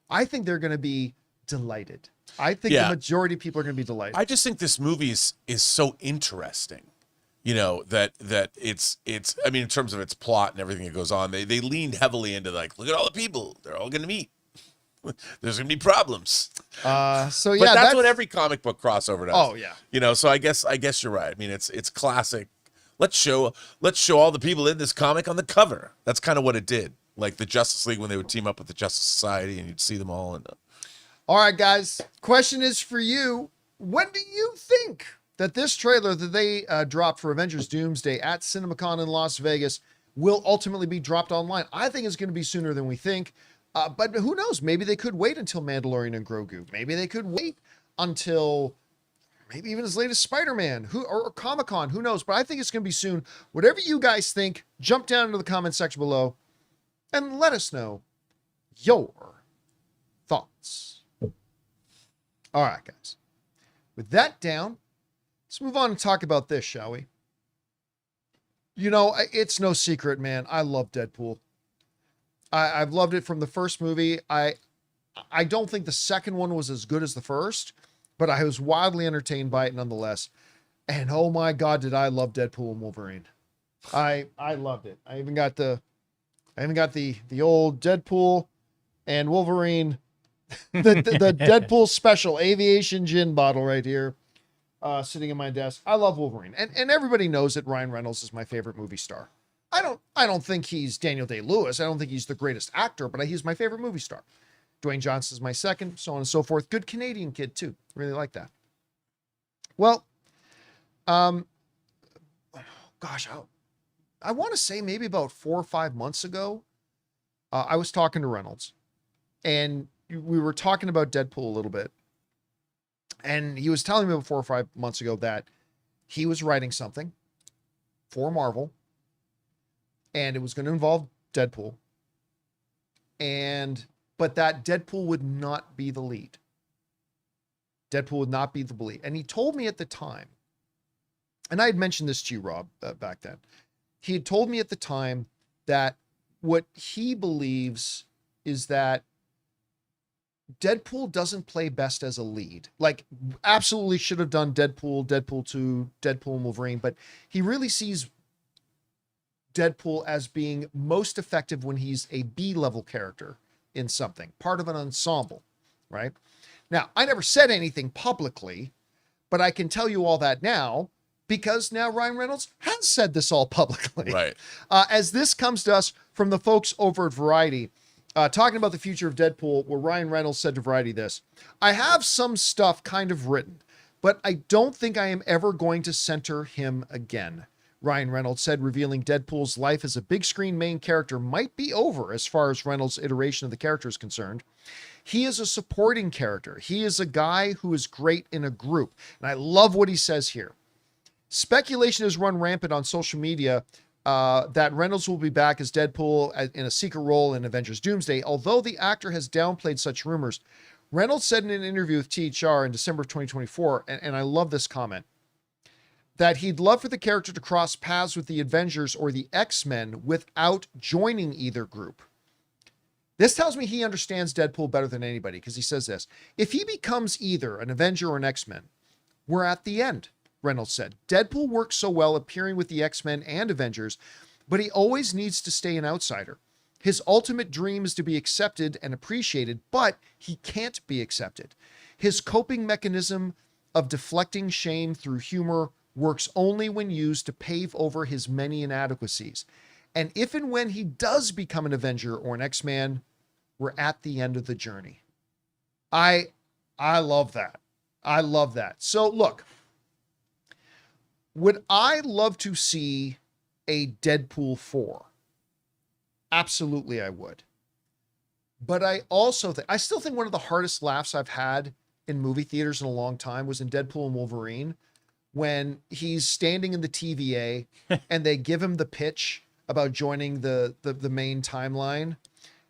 I think they're going to be delighted. I think the majority of people are going to be delighted. I just think this movie is so interesting, you know, that it's, I mean, in terms of its plot and everything that goes on, they leaned heavily into like, look at all the people, they're all going to meet. There's going to be problems. So yeah, but that's what every comic book crossover does. Oh yeah. You know, so I guess you're right. I mean, it's classic. Let's show all the people in this comic on the cover. That's kind of what it did. Like the Justice League when they would team up with the Justice Society and you'd see them all. And all right, guys, question is for you. When do you think that this trailer that they dropped for Avengers Doomsday at CinemaCon in Las Vegas will ultimately be dropped online? I think it's going to be sooner than we think. But who knows? Maybe they could wait until Mandalorian and Grogu. Maybe they could wait until maybe even as late as Spider-Man or Comic-Con. Who knows? But I think it's going to be soon. Whatever you guys think, jump down into the comment section below and let us know your thoughts. All right, guys. With that down, let's move on and talk about this, shall we? You know, it's no secret, man. I love Deadpool. I've loved it from the first movie. I don't think the second one was as good as the first, but I was wildly entertained by it nonetheless. And oh my God, did I love Deadpool and Wolverine. I loved it. I even got the old Deadpool and Wolverine, the Deadpool special aviation gin bottle right here, sitting in my desk. I love Wolverine. And everybody knows that Ryan Reynolds is my favorite movie star. I don't think he's Daniel Day-Lewis. I don't think he's the greatest actor, but he's my favorite movie star. Dwayne Johnson's my second, so on and so forth. Good Canadian kid too. Really like that. Well, gosh, I want to say maybe about 4 or 5 months ago, I was talking to Reynolds, and we were talking about Deadpool a little bit, and he was telling me about 4 or 5 months ago that he was writing something for Marvel, and it was going to involve Deadpool, but that Deadpool would not be the lead. Deadpool would not be the lead. And he told me at the time, and I had mentioned this to you, Rob, back then. He had told me at the time that what he believes is that Deadpool doesn't play best as a lead. Like, absolutely should have done Deadpool, Deadpool 2, Deadpool and Wolverine, but he really sees Deadpool as being most effective when he's a B-level character in something, part of an ensemble, right? Now, I never said anything publicly, but I can tell you all that now because now Ryan Reynolds has said this all publicly. Right. As this comes to us from the folks over at Variety, talking about the future of Deadpool, where Ryan Reynolds said to Variety this: I have some stuff kind of written, but I don't think I am ever going to center him again. Ryan Reynolds said, revealing Deadpool's life as a big screen main character might be over as far as Reynolds' iteration of the character is concerned. He is a supporting character. He is a guy who is great in a group. And I love what he says here. Speculation has run rampant on social media that Reynolds will be back as Deadpool in a secret role in Avengers Doomsday, although the actor has downplayed such rumors. Reynolds said in an interview with THR in December of 2024, and I love this comment, that he'd love for the character to cross paths with the Avengers or the X-Men without joining either group. This tells me he understands Deadpool better than anybody, because he says this: if he becomes either an Avenger or an X-Men, we're at the end, Reynolds said. Deadpool works so well appearing with the X-Men and Avengers, but he always needs to stay an outsider. His ultimate dream is to be accepted and appreciated, but he can't be accepted. His coping mechanism of deflecting shame through humor works only when used to pave over his many inadequacies. And if and when he does become an Avenger or an X-Man, we're at the end of the journey. I love that. I love that. So look, would I love to see a Deadpool 4? Absolutely, I would. But I also think, I still think one of the hardest laughs I've had in movie theaters in a long time was in Deadpool and Wolverine, when he's standing in the TVA and they give him the pitch about joining the main timeline.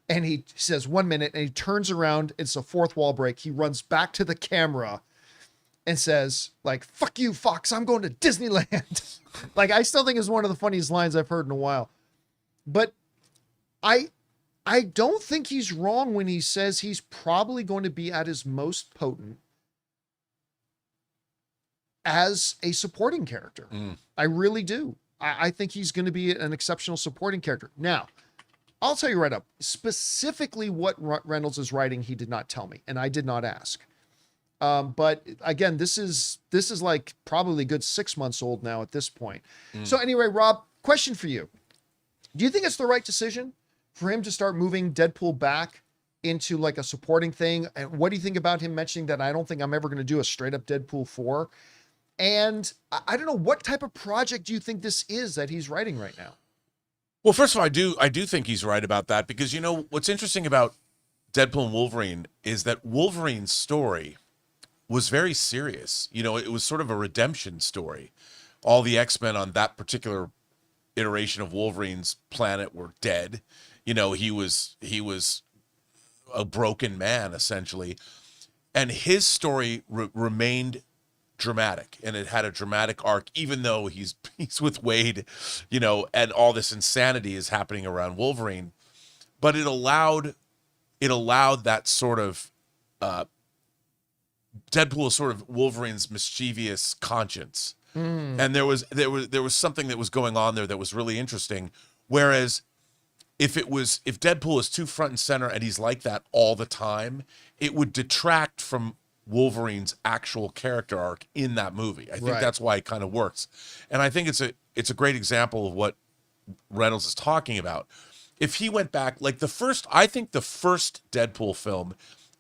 And he says 1 minute, and he turns around. It's a fourth wall break. He runs back to the camera and says, like, "Fuck you, Fox. I'm going to Disneyland." Like, I still think it's one of the funniest lines I've heard in a while. But I don't think he's wrong when he says he's probably going to be at his most potent as a supporting character. I really do. I think he's going to be an exceptional supporting character. Now, I'll tell you right up, specifically what Reynolds is writing, he did not tell me, and I did not ask. But again, this is like probably a good 6 months old now at this point. So anyway, Rob, question for you. Do you think it's the right decision for him to start moving Deadpool back into like a supporting thing? And what do you think about him mentioning that I don't think I'm ever going to do a straight up Deadpool 4? And I don't know, what type of project do you think this is that he's writing right now? Well, first of all, I do think he's right about that, because, you know, what's interesting about Deadpool and Wolverine is that Wolverine's story was very serious. You know, it was sort of a redemption story. All the X-Men on that particular iteration of Wolverine's planet were dead. You know, he was a broken man, essentially. And his story remained dramatic, and it had a dramatic arc, even though he's with Wade, you know, and all this insanity is happening around Wolverine. But it allowed that sort of Deadpool is sort of Wolverine's mischievous conscience. And there was something that was going on there that was really interesting. Whereas if Deadpool is too front and center and he's like that all the time, it would detract from Wolverine's actual character arc in that movie. I think that's why it kind of works. And I think it's a great example of what Reynolds is talking about. If he went back, like I think the first Deadpool film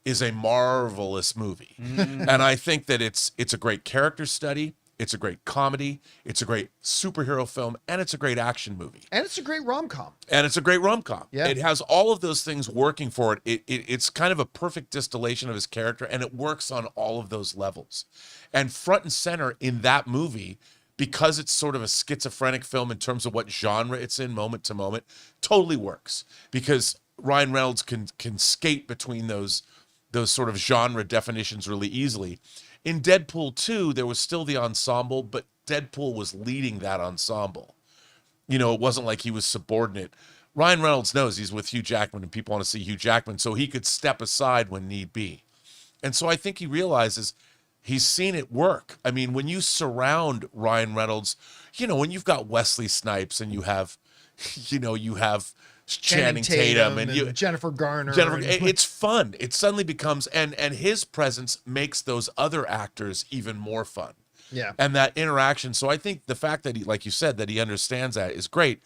is a marvelous movie. And I think that it's a great character study. It's a great comedy. It's a great superhero film, and it's a great action movie. And it's a great rom-com. Yeah. It has all of those things working for it. It's kind of a perfect distillation of his character, and it works on all of those levels. And front and center in that movie, because it's sort of a schizophrenic film in terms of what genre it's in moment to moment, totally works. Because Ryan Reynolds can skate between those sort of genre definitions really easily. In Deadpool 2, there was still the ensemble, but Deadpool was leading that ensemble. You know, it wasn't like he was subordinate. Ryan Reynolds knows he's with Hugh Jackman, and people want to see Hugh Jackman, so he could step aside when need be. And so I think he realizes he's seen it work. I mean, when you surround Ryan Reynolds, you know, when you've got Wesley Snipes and you have Channing Tatum and Jennifer Garner. It's fun. It suddenly becomes, and his presence makes those other actors even more fun. Yeah. And that interaction. So I think the fact that he, like you said, that he understands that is great.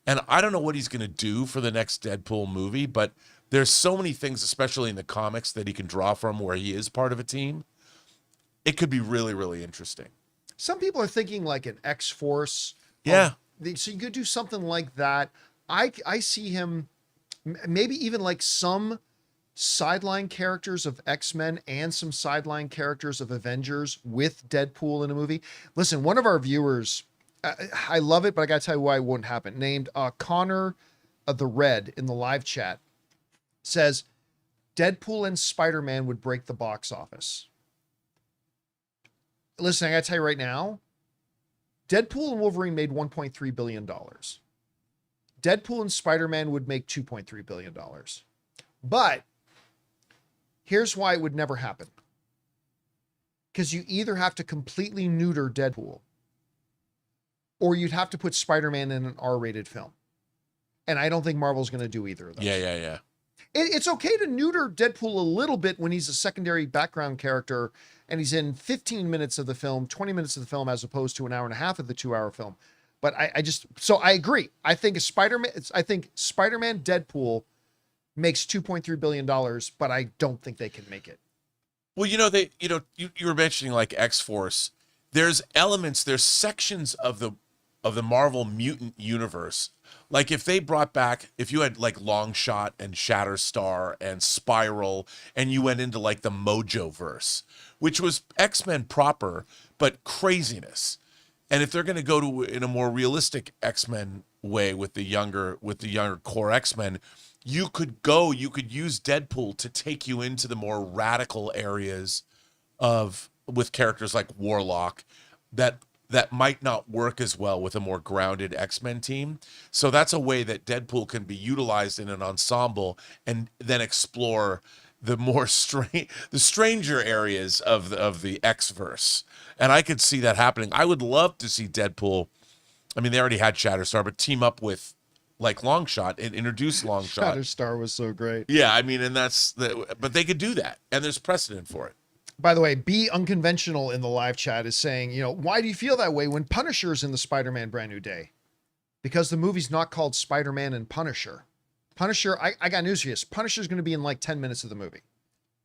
And I don't know what he's going to do for the next Deadpool movie, but there's so many things, especially in the comics, that he can draw from where he is part of a team. It could be really, really interesting. Some people are thinking like an X-Force. Yeah. So you could do something like that. I see him maybe even like some sideline characters of X-Men and some sideline characters of Avengers with Deadpool in a movie. Listen, one of our viewers, I love it, but I got to tell you why it wouldn't happen, named Connor the Red in the live chat, says Deadpool and Spider-Man would break the box office. Listen, I got to tell you right now, Deadpool and Wolverine made $1.3 billion. Deadpool and Spider-Man would make $2.3 billion. But here's why it would never happen. Because you either have to completely neuter Deadpool, or you'd have to put Spider-Man in an R-rated film. And I don't think Marvel's going to do either of those. Yeah. It's okay to neuter Deadpool a little bit when he's a secondary background character and he's in 15 minutes of the film, 20 minutes of the film, as opposed to an hour and a half of the 2-hour film. But so I agree. I think Spider-Man Deadpool makes $2.3 billion, but I don't think they can make it. Well, you were mentioning like X-Force. There's sections of the Marvel mutant universe. Like if you had like Longshot and Shatterstar and Spiral, and you went into like the Mojo verse, which was X-Men proper, but craziness. And if they're going to go to in a more realistic X-Men way with the younger core X-Men, you could use Deadpool to take you into the more radical areas with characters like Warlock that might not work as well with a more grounded X-Men team. So that's a way that Deadpool can be utilized in an ensemble and then explore the more the stranger areas of the X-verse. And I could see that happening. I would love to see Deadpool. I mean, they already had Shatterstar, but team up with like Longshot and introduce Longshot. Shatterstar was so great. Yeah, I mean, but they could do that, and there's precedent for it. By the way, Be Unconventional in the live chat is saying, why do you feel that way when Punisher's in the Spider-Man Brand New Day? Because the movie's not called Spider-Man and Punisher. Punisher, I got news for you. Punisher's going to be in like 10 minutes of the movie.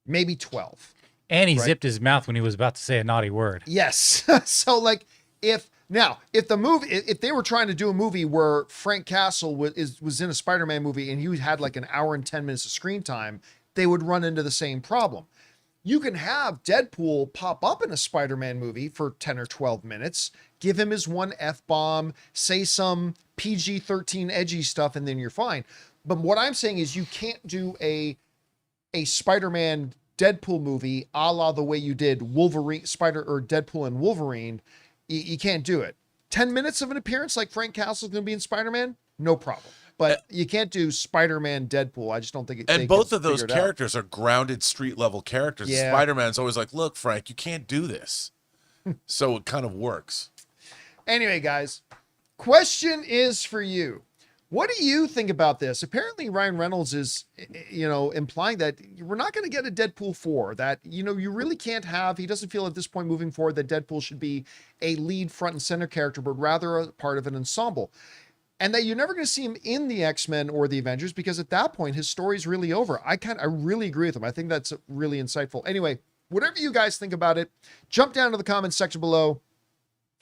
Maybe 12. And he zipped his mouth when he was about to say a naughty word. Yes. So like if they were trying to do a movie where Frank Castle was in a Spider-Man movie and he had like an hour and 10 minutes of screen time, they would run into the same problem. You can have Deadpool pop up in a Spider-Man movie for 10 or 12 minutes, give him his one F-bomb, say some PG-13 edgy stuff, and then you're fine. But what I'm saying is you can't do a Spider-Man Deadpool movie a la the way you did Deadpool and Wolverine. You can't do it. 10 minutes of an appearance like Frank Castle's going to be in Spider-Man, no problem. But you can't do Spider-Man Deadpool. I just don't think it. And both of those characters are grounded street level characters. Yeah. Spider-Man's always like, look, Frank, you can't do this. So it kind of works. Anyway, guys, question is for you. What do you think about this? Apparently, Ryan Reynolds is, implying that we're not going to get a Deadpool 4, that, you really can't have, he doesn't feel at this point moving forward that Deadpool should be a lead front and center character, but rather a part of an ensemble. And that you're never going to see him in the X-Men or the Avengers because at that point, his story's really over. I really agree with him. I think that's really insightful. Anyway, whatever you guys think about it, jump down to the comments section below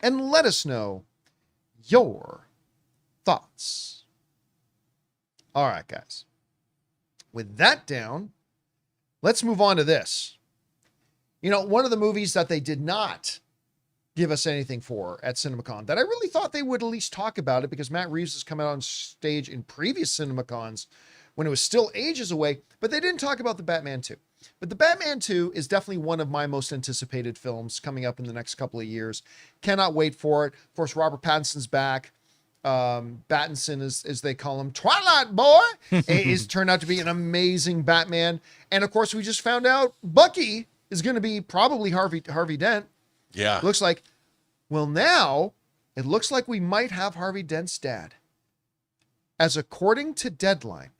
and let us know your thoughts. All right, guys. With that down, let's move on to this. One of the movies that they did not give us anything for at CinemaCon that I really thought they would at least talk about it because Matt Reeves has come out on stage in previous CinemaCons when it was still ages away, but they didn't talk about the Batman 2. But the Batman 2 is definitely one of my most anticipated films coming up in the next couple of years. Cannot wait for it. Of course, Robert Pattinson's back. Battinson, as they call him, Twilight Boy, is turned out to be an amazing Batman. And of course, we just found out Bucky is going to be probably Harvey Dent. Yeah. Looks like, well, now it looks like we might have Harvey Dent's dad. As according to Deadline,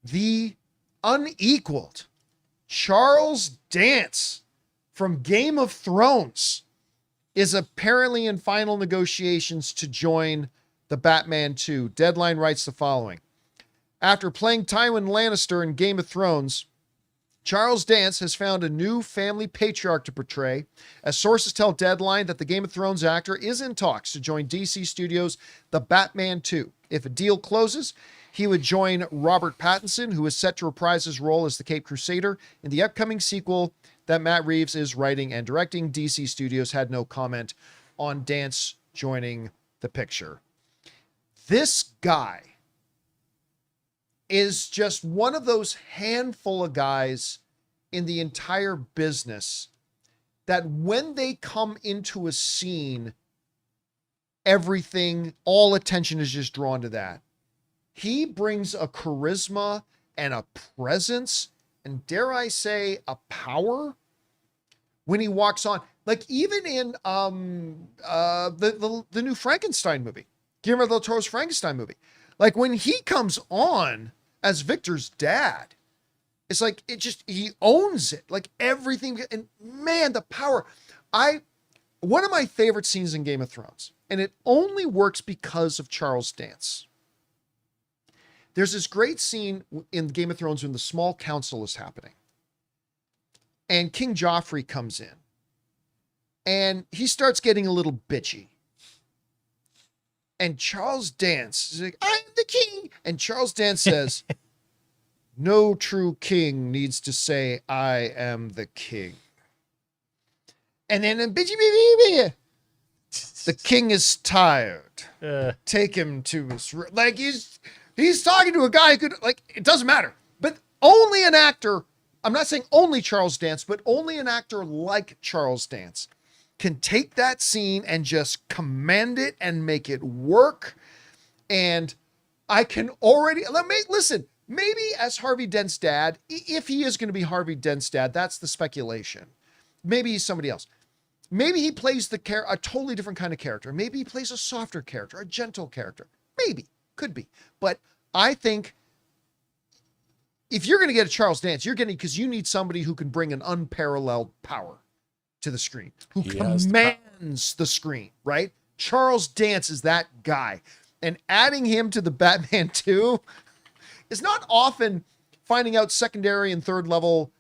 the unequaled Charles Dance from Game of Thrones is apparently in final negotiations to join the Batman 2. Deadline writes the following. After playing Tywin Lannister in Game of Thrones, Charles Dance has found a new family patriarch to portray, as sources tell Deadline that the Game of Thrones actor is in talks to join DC Studios' The Batman 2. If a deal closes, he would join Robert Pattinson, who is set to reprise his role as the Caped Crusader in the upcoming sequel that Matt Reeves is writing and directing. DC Studios had no comment on Dance joining the picture. This guy is just one of those handful of guys in the entire business that when they come into a scene, all attention is just drawn to that. He brings a charisma and a presence and, dare I say, a power when he walks on. Like even in the new Frankenstein movie, Guillermo del Toro's Frankenstein movie, like when he comes on as Victor's dad, it's like he owns it, like everything. And man, the power. One of my favorite scenes in Game of Thrones, and it only works because of Charles Dance. There's this great scene in Game of Thrones when the small council is happening. And King Joffrey comes in. And he starts getting a little bitchy. And Charles Dance is like, I'm the king. And Charles Dance says, no true king needs to say, I am the king. And then the king is tired. Take him to his room. Like he's talking to a guy who could, like, it doesn't matter. But only an actor, I'm not saying only Charles Dance, but only an actor like Charles Dance can take that scene and just command it and make it work. And I can already, listen, maybe as Harvey Dent's dad, if he is going to be Harvey Dent's dad, that's the speculation. Maybe he's somebody else. Maybe he plays a totally different kind of character. Maybe he plays a softer character, a gentle character. Maybe, could be. But I think if you're going to get a Charles Dance, you're getting, because you need somebody who can bring an unparalleled power to the screen, who commands the screen, right? Charles Dance is that guy. And adding him to the Batman 2 is not often. Finding out secondary and third level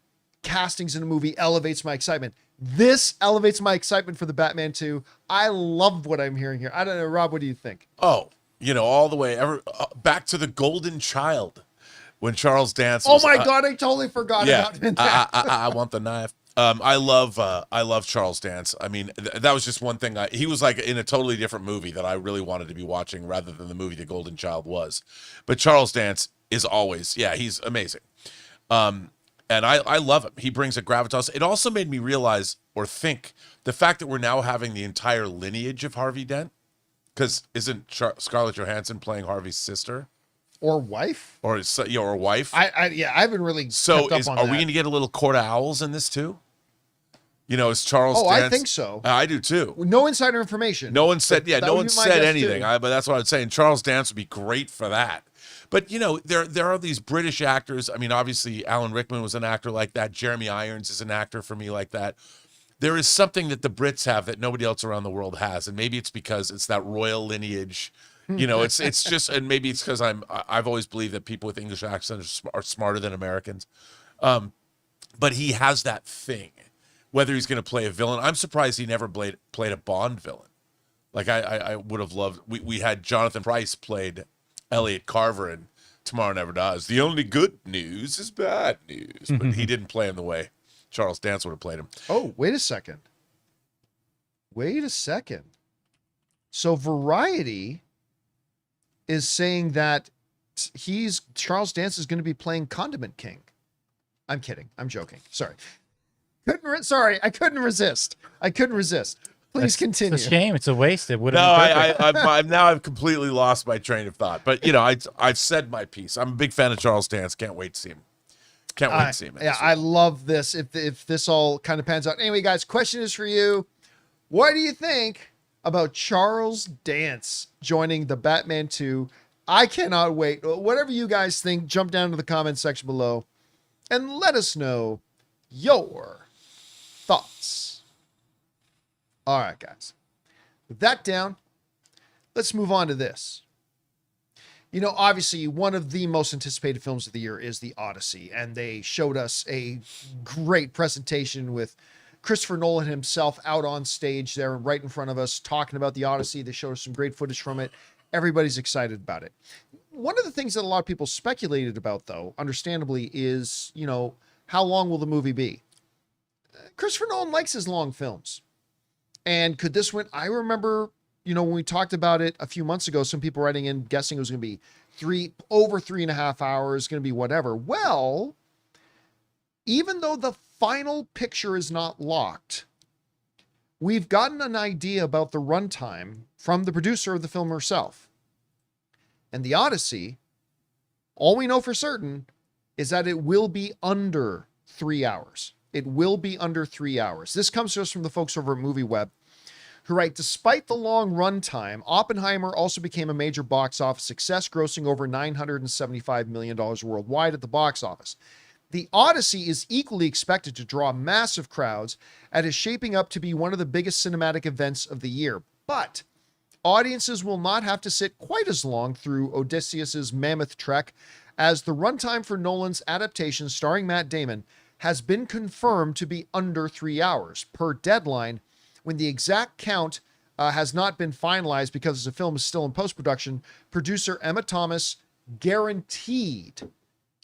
castings in a movie elevates my excitement. This elevates my excitement for the Batman 2. I love what I'm hearing here. I don't know, Rob, what do you think? Oh, all the way back to the Golden Child when Charles Dance was, oh my God, I totally forgot about that. I want the knife. I love Charles Dance. I mean, that was just one thing. He was like in a totally different movie that I really wanted to be watching rather than the movie The Golden Child was. But Charles Dance is always, he's amazing. And I love him. He brings a gravitas. It also made me realize or think the fact that we're now having the entire lineage of Harvey Dent, because isn't Scarlett Johansson playing Harvey's sister? Or wife? Or wife? I haven't really. So are we going to get a little Court of Owls in this too? Is Charles Dance? I think so. I do too. No insider information. No one said, no one said anything. But that's what I'm saying. Charles Dance would be great for that. But, there are these British actors. I mean, obviously, Alan Rickman was an actor like that. Jeremy Irons is an actor for me like that. There is something that the Brits have that nobody else around the world has. And maybe it's because it's that royal lineage. It's just, and maybe it's because I've always believed that people with English accents are smarter than Americans. But he has that thing, whether he's going to play a villain. I'm surprised he never played a Bond villain. Like I would have loved, we had Jonathan Pryce played Elliot Carver in Tomorrow Never Dies. The only good news is bad news. But he didn't play him the way Charles Dance would have played him. Oh, wait a second. So Variety is saying that Charles Dance is going to be playing Condiment King. I'm kidding. I'm joking. Sorry. I couldn't resist. Please continue. It's a shame. It's a waste. It would have I've completely lost my train of thought. But I've said my piece. I'm a big fan of Charles Dance. Can't wait to see him. Yeah, I love this. If this all kind of pans out. Anyway, guys, question is for you. What do you think about Charles Dance joining the Batman 2? I cannot wait. Whatever you guys think, jump down to the comment section below and let us know your thoughts. All right, guys. With that down, let's move on to this. Obviously, one of the most anticipated films of the year is the Odyssey, and they showed us a great presentation with Christopher Nolan himself out on stage there right in front of us talking about the Odyssey. They showed us some great footage from it. Everybody's excited about it. One of the things that a lot of people speculated about, though, understandably, is, how long will the movie be? Christopher Nolan likes his long films. And could this win? I remember, when we talked about it a few months ago, some people writing in guessing it was going to be over 3.5 hours, going to be whatever. Well, even though the final picture is not locked, we've gotten an idea about the runtime from the producer of the film herself. And the Odyssey, all we know for certain is that it will be under 3 hours. It will be under 3 hours. This comes to us from the folks over at MovieWeb, who write, despite the long runtime, Oppenheimer also became a major box office success, grossing over $975 million worldwide at the box office. The Odyssey is equally expected to draw massive crowds and is shaping up to be one of the biggest cinematic events of the year. But audiences will not have to sit quite as long through Odysseus's mammoth trek, as the runtime for Nolan's adaptation starring Matt Damon has been confirmed to be under 3 hours per Deadline, when the exact count has not been finalized because the film is still in post-production. Producer Emma Thomas guaranteed,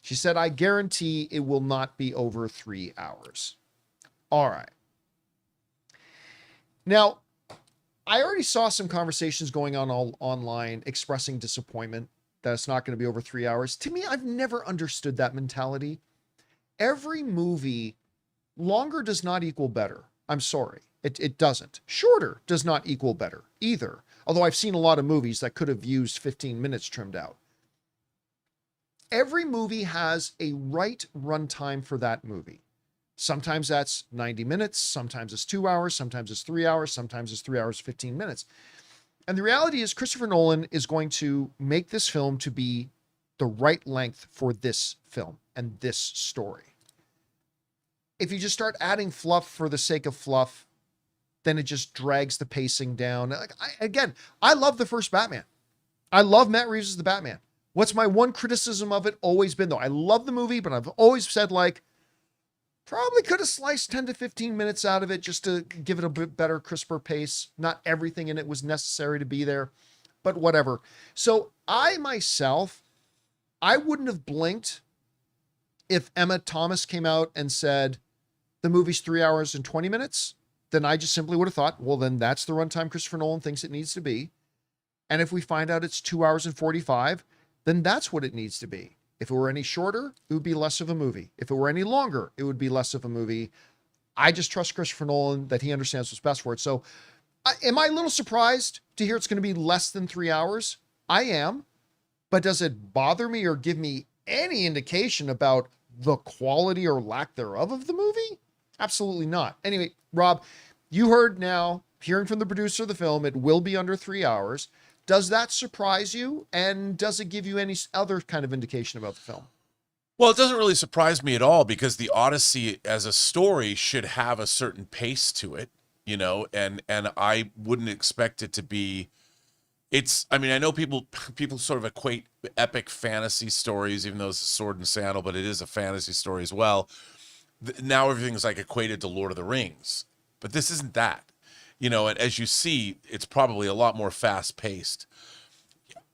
she said, I guarantee it will not be over 3 hours. All right. Now, I already saw some conversations going on online expressing disappointment that it's not going to be over 3 hours. To me, I've never understood that mentality. Every movie, longer does not equal better. I'm sorry. It doesn't. Shorter does not equal better either. Although I've seen a lot of movies that could have used 15 minutes trimmed out. Every movie has a right runtime for that movie. Sometimes that's 90 minutes. Sometimes it's 2 hours. Sometimes it's 3 hours. Sometimes it's 3 hours, 15 minutes. And the reality is Christopher Nolan is going to make this film to be the right length for this film and this story. If you just start adding fluff for the sake of fluff, then it just drags the pacing down. I love the first Batman. I love Matt Reeves as the Batman. What's my one criticism of it always been, though? I love the movie, but I've always said, like, probably could have sliced 10 to 15 minutes out of it just to give it a bit better, crisper pace. Not everything in it was necessary to be there, but whatever. So I myself, I wouldn't have blinked if Emma Thomas came out and said, the movie's 3 hours and 20 minutes. Then I just simply would have thought, well, then that's the runtime Christopher Nolan thinks it needs to be. And if we find out it's 2 hours and 45, then that's what it needs to be. If it were any shorter, it would be less of a movie. If it were any longer, it would be less of a movie. I just trust Christopher Nolan that he understands what's best for it. So am I a little surprised to hear it's going to be less than 3 hours? I am. But does it bother me or give me any indication about the quality or lack thereof of the movie? Absolutely not. Anyway, Rob, you heard now, hearing from the producer of the film, it will be under 3 hours. Does that surprise you? And does it give you any other kind of indication about the film? Well, it doesn't really surprise me at all, because the Odyssey as a story should have a certain pace to it, you know, and I wouldn't expect it to be, I mean, I know people sort of equate epic fantasy stories, even though it's a sword and sandal, but it is a fantasy story as well. Now everything's like equated to Lord of the Rings, but this isn't that, you know, and as you see, it's probably a lot more fast paced.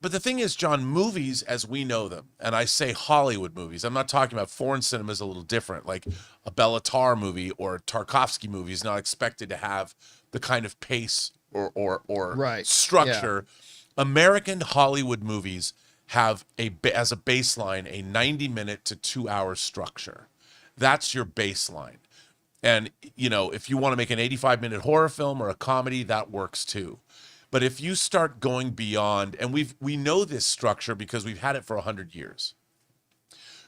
But the thing is, John, movies as we know them, and I say Hollywood movies, I'm not talking about foreign cinema, is a little different. Like a Bela Tarr movie or a Tarkovsky movie is not expected to have the kind of pace or right. structure. Yeah. American Hollywood movies have as a baseline, a 90-minute to 2 hour structure. That's your baseline. And, you know, if you want to make an 85-minute horror film or a comedy, that works too. But if you start going beyond, and we know this structure because we've had it for 100 years,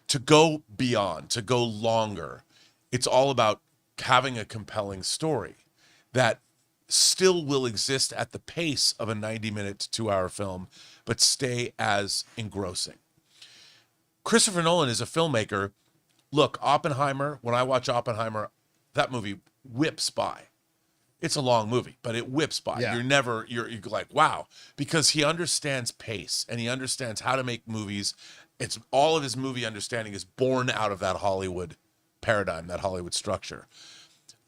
to go beyond, to go longer, it's all about having a compelling story that still will exist at the pace of a 90-minute to 2 hour film, but stay as engrossing. Christopher Nolan is a filmmaker. Look, Oppenheimer, when I watch Oppenheimer, that movie whips by. It's a long movie, but it whips by. Yeah. You're like, wow, because he understands pace and he understands how to make movies. It's all of his movie understanding is born out of that Hollywood paradigm, that Hollywood structure.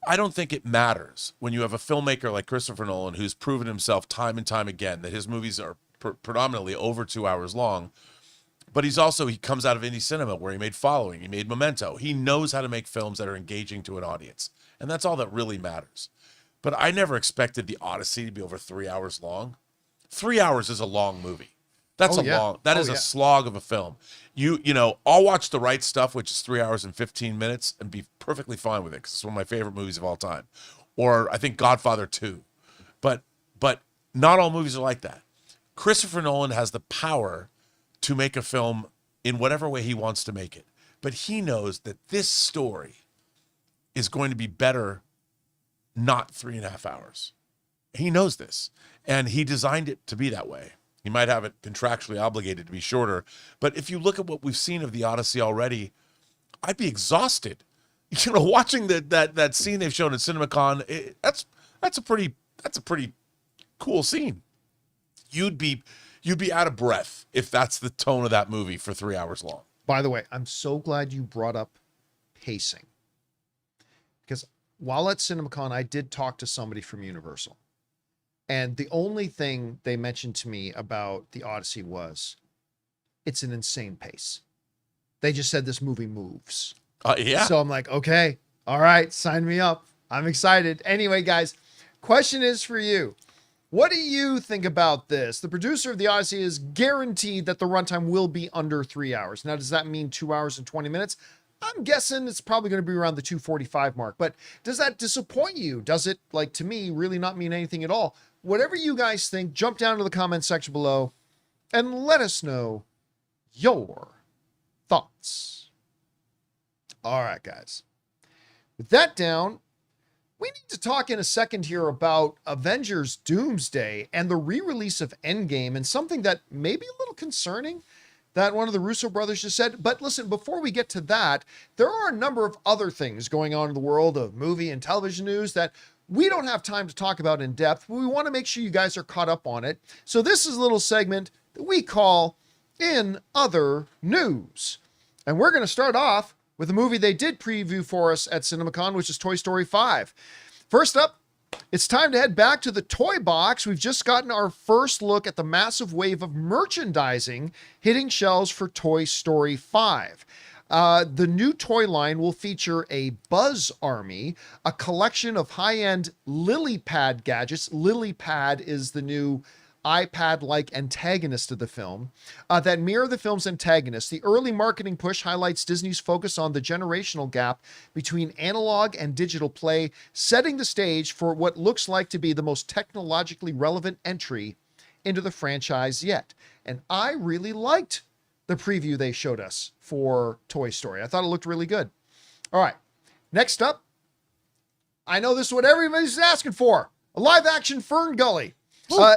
I don't think it matters when you have a filmmaker like Christopher Nolan, who's proven himself time and time again that his movies are predominantly over 2 hours long. But he comes out of indie cinema where he made Following, he made Memento. He knows how to make films that are engaging to an audience. And that's all that really matters. But I never expected the Odyssey to be over 3 hours long. 3 hours is a long movie. That is a slog of a film. You know, I'll watch The Right Stuff, which is 3 hours and 15 minutes, and be perfectly fine with it because it's one of my favorite movies of all time. Or I think Godfather 2. But not all movies are like that. Christopher Nolan has the power to make a film in whatever way he wants to make it. But he knows that this story is going to be better, not 3.5 hours. He knows this, and he designed it to be that way. He might have it contractually obligated to be shorter, but if you look at what we've seen of the Odyssey already, I'd be exhausted. You know, watching that scene they've shown at CinemaCon, that's a pretty cool scene. You'd be out of breath if that's the tone of that movie for 3 hours long. By the way, I'm so glad you brought up pacing, because while at CinemaCon, I did talk to somebody from Universal. And the only thing they mentioned to me about the Odyssey was it's an insane pace. They just said this movie moves. Yeah. So I'm like, okay, all right, sign me up. I'm excited. Anyway, guys, question is for you. What do you think about this? The producer of the Odyssey is guaranteed that the runtime will be under 3 hours. Now, does that mean 2 hours and 20 minutes? I'm guessing it's probably going to be around the 2:45 mark. But does that disappoint you? Does it, like, to me, really not mean anything at all? Whatever you guys think, jump down to the comment section below and let us know your thoughts. All right, guys. With that down, we need to talk in a second here about Avengers Doomsday and the re-release of Endgame, and something that may be a little concerning that one of the Russo brothers just said. But listen, before we get to that, there are a number of other things going on in the world of movie and television news that we don't have time to talk about in depth, but we want to make sure you guys are caught up on it. So this is a little segment that we call In Other News. And we're going to start off with a movie they did preview for us at CinemaCon, which is Toy Story 5. First up, it's time to head back to the toy box. We've just gotten our first look at the massive wave of merchandising hitting shelves for Toy Story 5. The new toy line will feature a Buzz Army, a collection of high-end Lily Pad gadgets. Lily Pad is the new iPad-like antagonist of the film that mirror the film's antagonist. The early marketing push highlights Disney's focus on the generational gap between analog and digital play, setting the stage for what looks like to be the most technologically relevant entry into the franchise yet. And I really liked the preview they showed us for Toy Story. I thought it looked really good. All right, next up, I know this is what everybody's asking for, a live-action Fern Gully.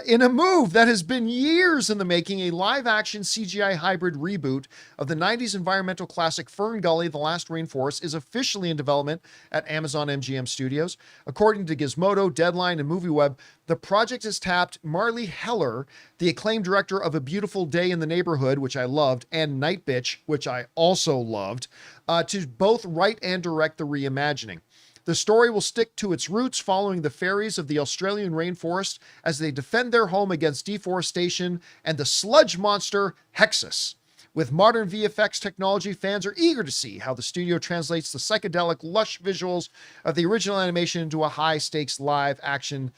In a move that has been years in the making, a live-action CGI hybrid reboot of the 90s environmental classic Fern Gully, The Last Rainforest, is officially in development at Amazon MGM Studios. According to Gizmodo, Deadline, and MovieWeb, the project has tapped Marley Heller, the acclaimed director of A Beautiful Day in the Neighborhood, which I loved, and Night Bitch, which I also loved, to both write and direct the reimagining. The story will stick to its roots, following the fairies of the Australian rainforest as they defend their home against deforestation and the sludge monster Hexus. With modern VFX technology, fans are eager to see how the studio translates the psychedelic, lush visuals of the original animation into a high-stakes live-action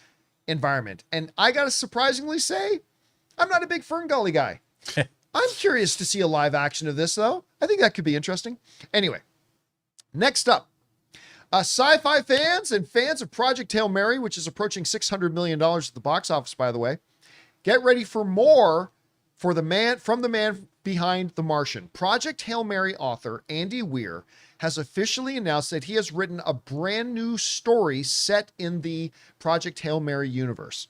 environment. And I gotta surprisingly say, I'm not a big Fern Gully guy. I'm curious to see a live action of this, though. I think that could be interesting. Anyway, next up. Sci-fi fans and fans of Project Hail Mary, which is approaching $600 million at the box office, by the way, get ready for more from the man behind The Martian. Project Hail Mary author Andy Weir has officially announced that he has written a brand new story set in the Project Hail Mary universe.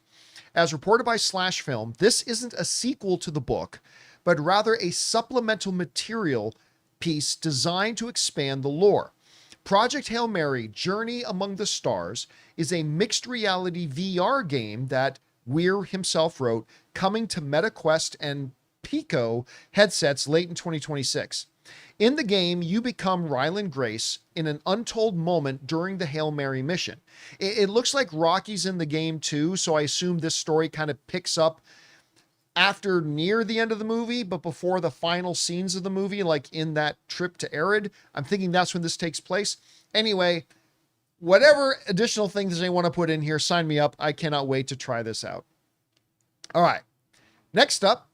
As reported by Slash Film, this isn't a sequel to the book, but rather a supplemental material piece designed to expand the lore. Project Hail Mary: Journey Among the Stars is a mixed reality VR game that Weir himself wrote, coming to MetaQuest and Pico headsets late in 2026. In the game, you become Ryland Grace in an untold moment during the Hail Mary mission. It looks like Rocky's in the game too, so I assume this story kind of picks up after near the end of the movie, but before the final scenes of the movie, like in that trip to Arid. I'm thinking that's when this takes place. Anyway, whatever additional things they want to put in here, sign me up. I cannot wait to try this out. All right. Next up,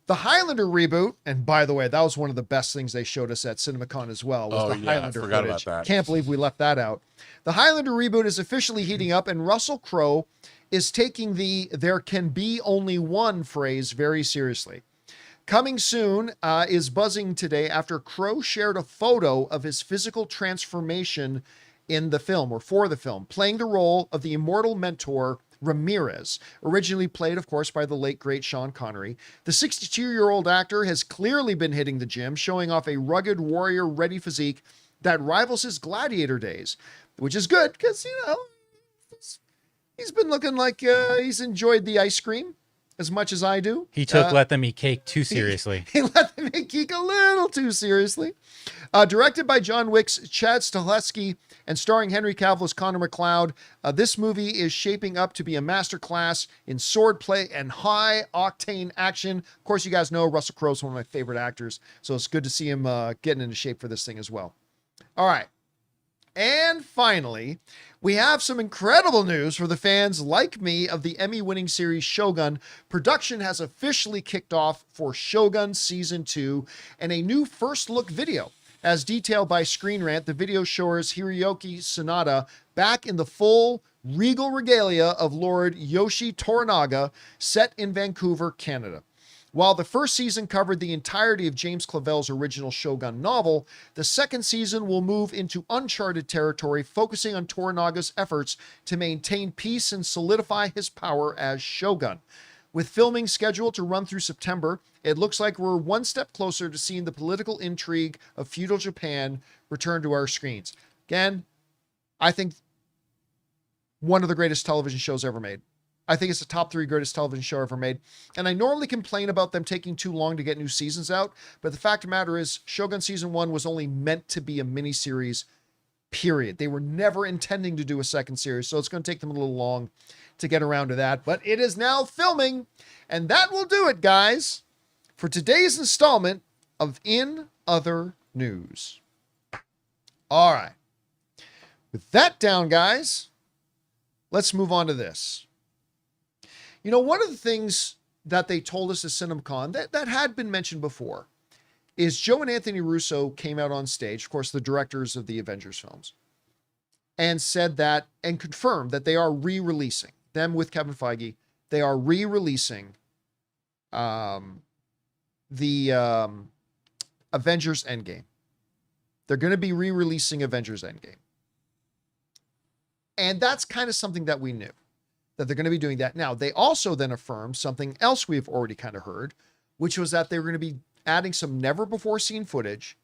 the Highlander reboot. And by the way, that was one of the best things they showed us at CinemaCon as well, was the Highlander I forgot footage. about that. Can't believe we left that out. The Highlander reboot is officially heating up, and Russell Crowe is taking the "there can be only one" phrase very seriously. Coming soon is buzzing today after Crow shared a photo of his physical transformation in the film, or for the film, playing the role of the immortal mentor Ramirez, originally played, of course, by the late, great Sean Connery. The 62-year-old actor has clearly been hitting the gym, showing off a rugged warrior-ready physique that rivals his gladiator days, which is good because, he's been looking like he's enjoyed the ice cream as much as I do. He took Let Them Eat Cake too seriously. He let them eat cake a little too seriously. Directed by John Wick's Chad Stahelski and starring Henry Cavill as Connor McLeod, this movie is shaping up to be a masterclass in swordplay and high-octane action. Of course, you guys know Russell Crowe's one of my favorite actors, so it's good to see him getting into shape for this thing as well. All right. And finally, we have some incredible news for the fans like me of the Emmy-winning series Shogun. Production has officially kicked off for Shogun Season 2, and a new first-look video. As detailed by Screen Rant, the video shows Hiroyuki Sanada back in the full regal regalia of Lord Yoshi Toranaga, set in Vancouver, Canada. While the first season covered the entirety of James Clavell's original Shogun novel, the second season will move into uncharted territory, focusing on Toranaga's efforts to maintain peace and solidify his power as Shogun. With filming scheduled to run through September, it looks like we're one step closer to seeing the political intrigue of feudal Japan return to our screens. Again, I think one of the greatest television shows ever made. I think it's the top 3 greatest television show ever made. And I normally complain about them taking too long to get new seasons out, but the fact of the matter is Shogun Season 1 was only meant to be a miniseries, period. They were never intending to do a second series, so it's going to take them a little long to get around to that, but it is now filming, and that will do it, guys, for today's installment of In Other News. All right. With that down, guys, let's move on to this. One of the things that they told us at CinemaCon that had been mentioned before is Joe and Anthony Russo came out on stage, of course, the directors of the Avengers films, and said that, and confirmed that they are re-releasing, them with Kevin Feige, they are re-releasing the Avengers Endgame. They're going to be re-releasing Avengers Endgame. And that's kind of something that we knew, that they're going to be doing that. Now, they also then affirmed something else we've already kind of heard, which was that they were going to be adding some never-before-seen footage,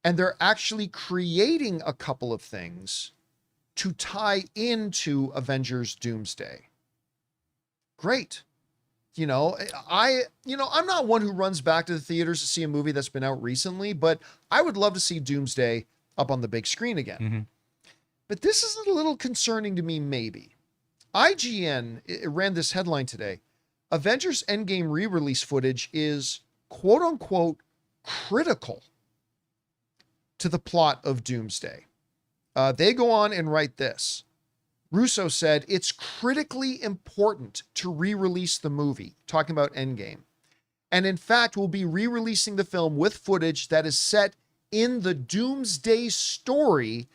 and they're actually creating a couple of things to tie into Avengers Doomsday. Great. I'm not one who runs back to the theaters to see a movie that's been out recently, but I would love to see Doomsday up on the big screen again. Mm-hmm. But this is a little concerning to me, maybe. IGN ran this headline today. Avengers Endgame re-release footage is quote-unquote critical to the plot of Doomsday. They go on and write this. Russo said, it's critically important to re-release the movie, talking about Endgame. And in fact, we'll be re-releasing the film with footage that is set in the Doomsday story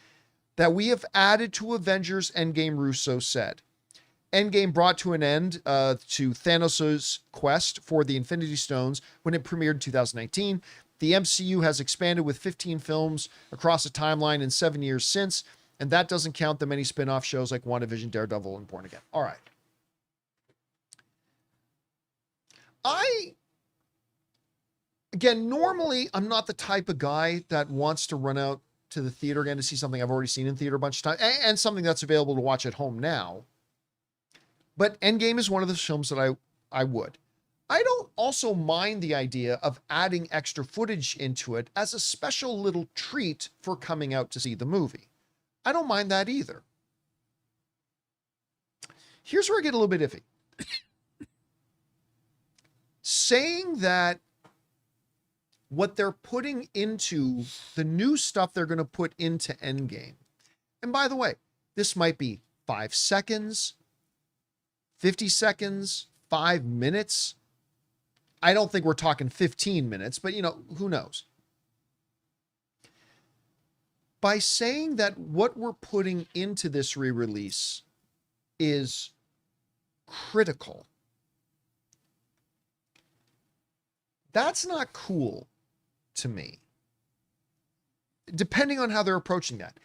that we have added to Avengers Endgame, Russo said. Endgame brought to an end to Thanos' quest for the Infinity Stones when it premiered in 2019. The MCU has expanded with 15 films across a timeline in 7 years since, and that doesn't count the many spin-off shows like WandaVision, Daredevil, and Born Again. All right. Normally, I'm not the type of guy that wants to run out to the theater again to see something I've already seen in theater a bunch of times, and something that's available to watch at home now. But Endgame is one of the films that I would. I don't also mind the idea of adding extra footage into it as a special little treat for coming out to see the movie. I don't mind that either. Here's where I get a little bit iffy. Saying that what they're putting into the new stuff they're going to put into Endgame, and by the way, this might be 5 seconds, 50 seconds, 5 minutes. I don't think we're talking 15 minutes, but who knows? By saying that what we're putting into this re-release is critical, That's not cool to me. Depending on how they're approaching that.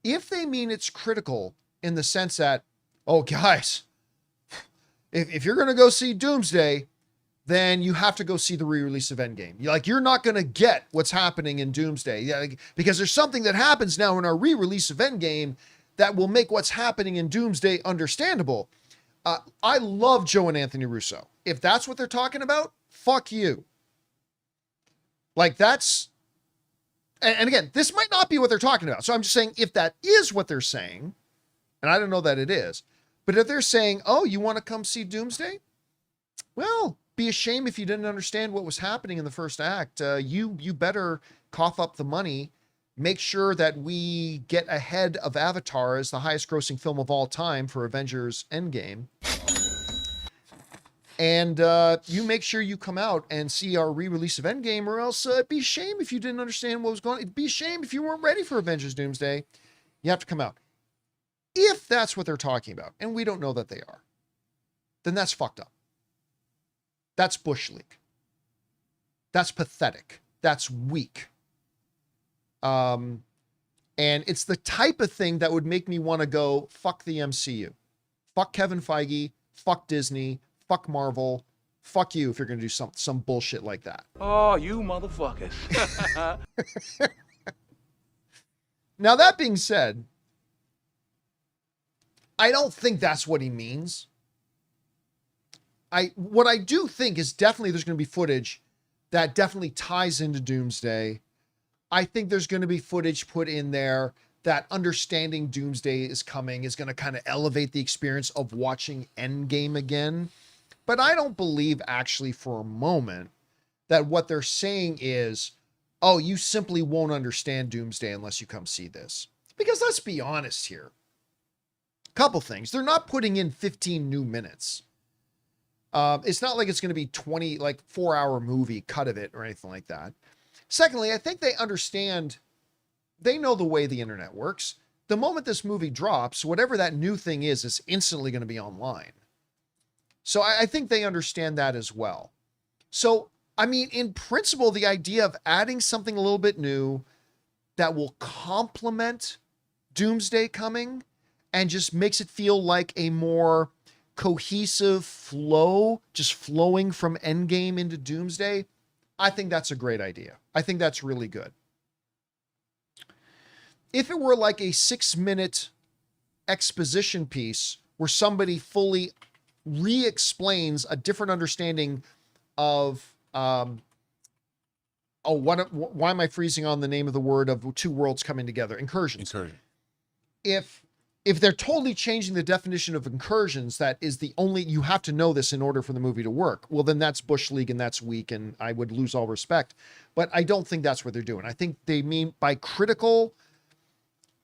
If they mean it's critical in the sense that, oh, guys, if you're going to go see Doomsday, then you have to go see the re-release of Endgame. You're not going to get what's happening in Doomsday, because there's something that happens now in our re-release of Endgame that will make what's happening in Doomsday understandable. I love Joe and Anthony Russo. If that's what they're talking about, fuck you. That's, and again, this might not be what they're talking about. So I'm just saying, if that is what they're saying, and I don't know that it is, but if they're saying, oh, you want to come see Doomsday? Well, be a shame if you didn't understand what was happening in the first act. You better cough up the money, make sure that we get ahead of Avatar as the highest grossing film of all time for Avengers Endgame. And you make sure you come out and see our re-release of Endgame, or else it'd be a shame if you didn't understand what was going on. It'd be a shame if you weren't ready for Avengers Doomsday. You have to come out. If that's what they're talking about, and we don't know that they are, then that's fucked up. That's Bush League. That's pathetic. That's weak. And it's the type of thing that would make me want to go, fuck the MCU. Fuck Kevin Feige. Fuck Disney. Fuck Marvel. Fuck you if you're going to do some bullshit like that. Oh, you motherfuckers. Now, that being said, I don't think that's what he means. What I do think is definitely there's going to be footage that definitely ties into Doomsday. I think there's going to be footage put in there that understanding Doomsday is coming is going to kind of elevate the experience of watching Endgame again. But I don't believe actually for a moment that what they're saying is, oh, you simply won't understand Doomsday unless you come see this. Because let's be honest here. Couple things. They're not putting in 15 new minutes. It's not like it's going to be 4-hour movie cut of it or anything like that. Secondly, I think they understand, they know the way the internet works. The moment this movie drops, whatever that new thing is instantly going to be online. So I think they understand that as well. So, I mean, in principle, the idea of adding something a little bit new that will complement Doomsday coming and just makes it feel like a more cohesive flow, just flowing from Endgame into Doomsday, I think that's a great idea. I think that's really good. If it were like a 6-minute exposition piece where somebody fully re-explains a different understanding of, why am I freezing on the name of the word of two worlds coming together? Incursions. If they're totally changing the definition of incursions, that is the only, you have to know this in order for the movie to work. Well, then that's Bush League and that's weak and I would lose all respect. But I don't think that's what they're doing. I think they mean by critical,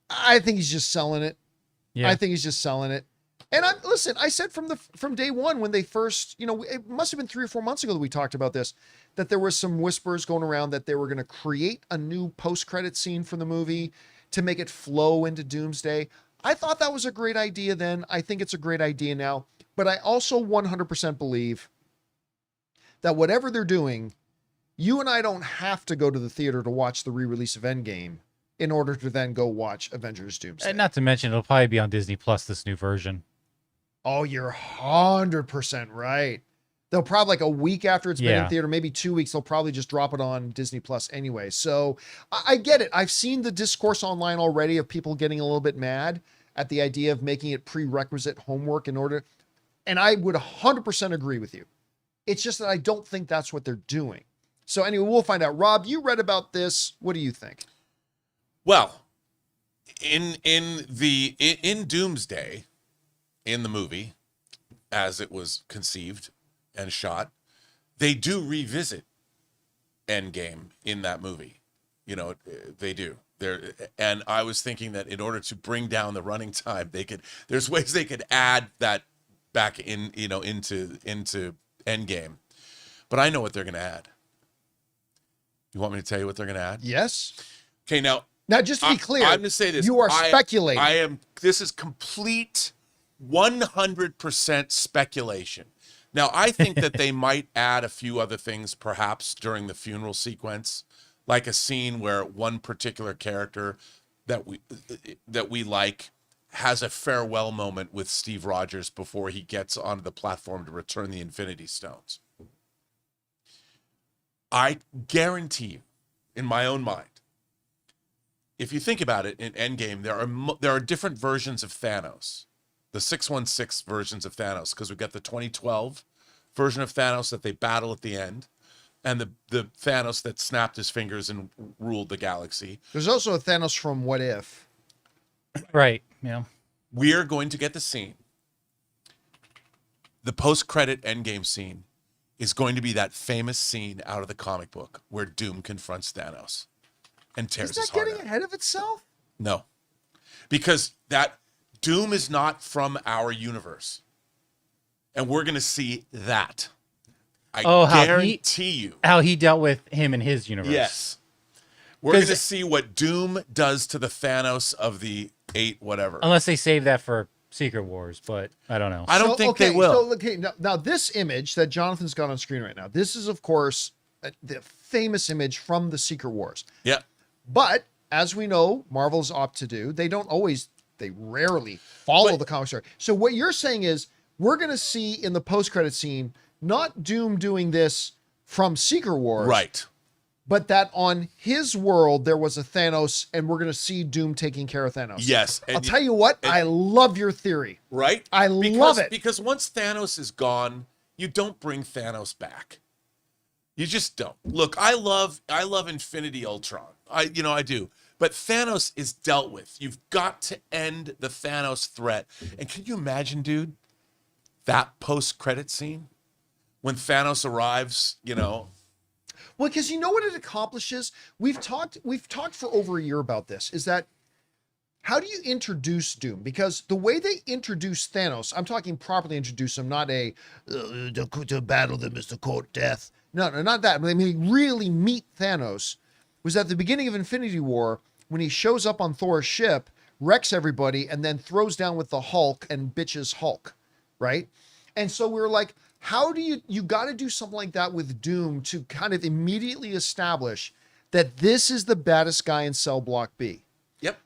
I think he's just selling it. Yeah. I think he's just selling it. And listen, I said from day one when they first, it must have been 3 or 4 months ago that we talked about this, that there was some whispers going around that they were going to create a new post-credit scene for the movie to make it flow into Doomsday. I thought that was a great idea then. I think it's a great idea now. But I also 100% believe that whatever they're doing, you and I don't have to go to the theater to watch the re-release of Endgame in order to then go watch Avengers Doomsday. And not to mention, it'll probably be on Disney Plus, this new version. Oh, you're 100% right. They'll probably a week after it's been in theater, maybe 2 weeks, they'll probably just drop it on Disney Plus anyway. So I get it. I've seen the discourse online already of people getting a little bit mad at the idea of making it prerequisite homework in order. And I would 100% agree with you. It's just that I don't think that's what they're doing. So anyway, we'll find out. Rob, you read about this. What do you think? Well, in Doomsday, in the movie, as it was conceived and shot, they do revisit Endgame in that movie. They do. And I was thinking that in order to bring down the running time, there's ways they could add that back in, into Endgame. But I know what they're going to add. You want me to tell you what they're going to add? Yes. Okay, now just to be clear, I'm going to say this. You are speculating. This is complete 100% speculation. Now, I think that they might add a few other things, perhaps during the funeral sequence, like a scene where one particular character that we like has a farewell moment with Steve Rogers before he gets onto the platform to return the Infinity Stones. I guarantee you, in my own mind, if you think about it, in Endgame, there are different versions of Thanos. The 616 versions of Thanos, because we've got the 2012 version of Thanos that they battle at the end, and the Thanos that snapped his fingers and ruled the galaxy. There's also a Thanos from What If. Right, yeah. We're going to get the scene. The post-credit Endgame scene is going to be that famous scene out of the comic book where Doom confronts Thanos and tears his heart out. Is that getting ahead of itself? No. Because that Doom is not from our universe. And we're going to see that. I guarantee you. How he dealt with him in his universe. Yes. We're going to see what Doom does to the Thanos of the 8 whatever. Unless they save that for Secret Wars, but I don't know. I don't think they will. So, okay, now this image that Jonathan's got on screen right now, this is, of course, the famous image from the Secret Wars. Yeah. But as we know, Marvel's opt to do, they rarely follow the comic story. So what you're saying is we're going to see in the post-credit scene, not Doom doing this from Secret Wars. Right. But that on his world, there was a Thanos, and we're going to see Doom taking care of Thanos. Yes. I'll tell you what, I love your theory. Right? I love it. Because once Thanos is gone, you don't bring Thanos back. You just don't. Look, I love Infinity Ultron. I do. But Thanos is dealt with. You've got to end the Thanos threat. And can you imagine, dude, that post-credit scene when Thanos arrives, Well, because you know what it accomplishes? We've talked for over a year about this, is that how do you introduce Doom? Because the way they introduce Thanos, I'm talking properly introduce him, not to battle them is the cold death. No, not that. I mean, really meet Thanos was at the beginning of Infinity War when he shows up on Thor's ship, wrecks everybody, and then throws down with the Hulk and bitches Hulk, right? And so we were like, how do you got to do something like that with Doom to kind of immediately establish that this is the baddest guy in Cell Block B. Yep.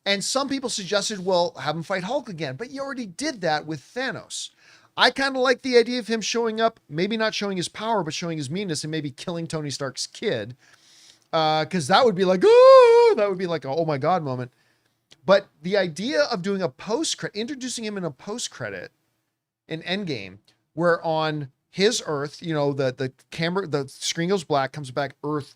And some people suggested, well, have him fight Hulk again, but you already did that with Thanos. I kind of like the idea of him showing up, maybe not showing his power, but showing his meanness and maybe killing Tony Stark's kid. Because that would be like, ooh, that would be like a oh my God moment. But the idea of doing a post-credit, introducing him in a post-credit in Endgame, where on his Earth, the camera, the screen goes black, comes back, Earth,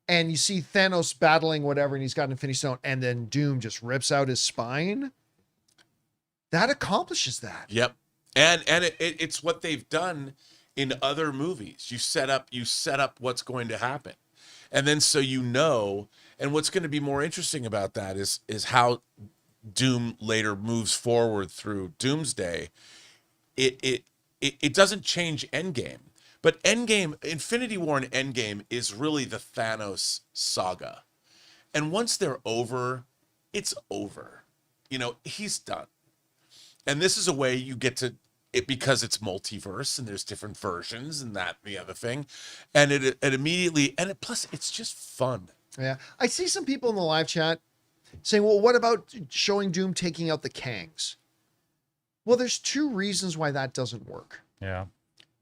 and you see Thanos battling whatever, and he's got an Infinity Stone, and then Doom just rips out his spine. That accomplishes that. Yep. And it's what they've done in other movies. You set up what's going to happen. And then and what's going to be more interesting about that is how Doom later moves forward through Doomsday. It doesn't change Endgame, but Infinity War and Endgame is really the Thanos saga. And once they're over, it's over. He's done. And this is a way you get to it because it's multiverse and there's different versions and that and the other thing. And it immediately, plus it's just fun. Yeah. I see some people in the live chat saying, well, what about showing Doom taking out the Kangs? Well, there's two reasons why that doesn't work. Yeah.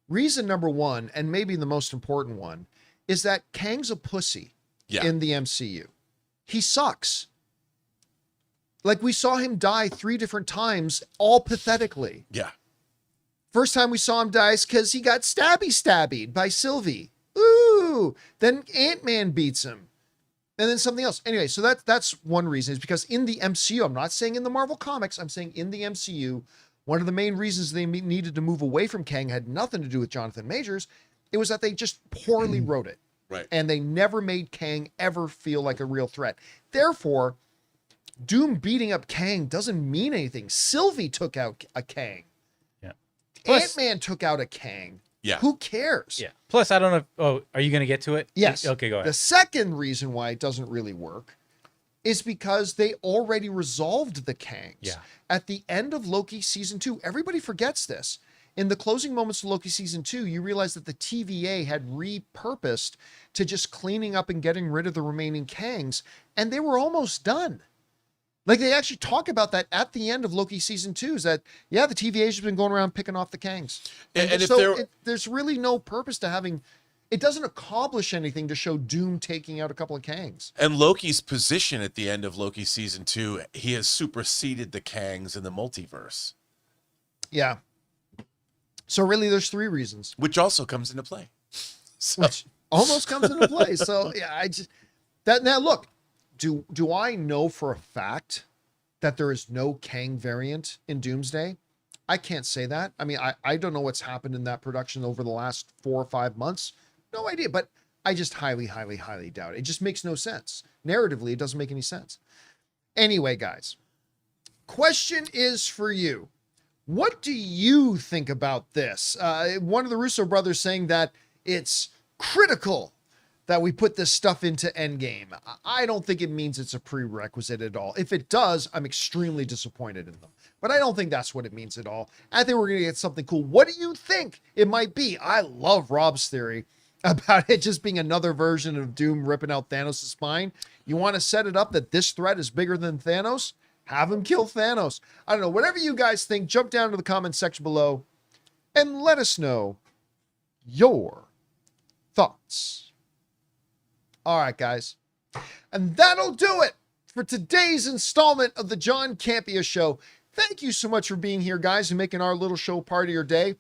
Reason number one, and maybe the most important one, is that Kang's a pussy in the MCU. He sucks. Like, we saw him die 3 different times, all pathetically. Yeah. First time we saw him die is because he got stabbied by Sylvie. Ooh. Then Ant-Man beats him. And then something else. Anyway, so that's one reason, is because in the MCU, I'm not saying in the Marvel Comics, I'm saying in the MCU, one of the main reasons they needed to move away from Kang had nothing to do with Jonathan Majors. It was that they just poorly wrote it. Right. And they never made Kang ever feel like a real threat. Therefore, Doom beating up Kang doesn't mean anything. Sylvie took out a Kang. Yeah. Ant-Man took out a Kang. Yeah. Who cares? Yeah. Plus, I don't know. Oh, are you going to get to it? Yes. Okay, go ahead. The second reason why it doesn't really work is because they already resolved the Kangs. Yeah. At the end of Loki season 2, everybody forgets this. in the closing moments of Loki season 2, you realize that the TVA had repurposed to just cleaning up and getting rid of the remaining Kangs, and they were almost done. Like, they actually talk about that at the end of Loki season 2, is that, yeah, the TVA's just been going around picking off the Kangs. And so there's really no purpose to having, it doesn't accomplish anything to show Doom taking out a couple of Kangs. And Loki's position at the end of Loki season 2, he has superseded the Kangs in the multiverse. Yeah. So really, there's 3 reasons. Which also comes into play. Which almost comes into play. So yeah, now look, do I know for a fact that there is no Kang variant in Doomsday? I can't say that. I mean, I don't know what's happened in that production over the last 4 or 5 months. No idea, but I just highly, highly, highly doubt it. It just makes no sense. Narratively, it doesn't make any sense. Anyway, guys, question is for you. What do you think about this? One of the Russo brothers saying that it's critical that we put this stuff into Endgame. I don't think it means it's a prerequisite at all. If it does, I'm extremely disappointed in them. But I don't think that's what it means at all. I think we're going to get something cool. What do you think it might be? I love Rob's theory about it just being another version of Doom ripping out Thanos' spine. You want to set it up that this threat is bigger than Thanos? Have him kill Thanos. I don't know. Whatever you guys think, jump down to the comments section below and let us know your thoughts. All right, guys. And that'll do it for today's installment of the John Campea Show. Thank you so much for being here, guys, and making our little show part of your day.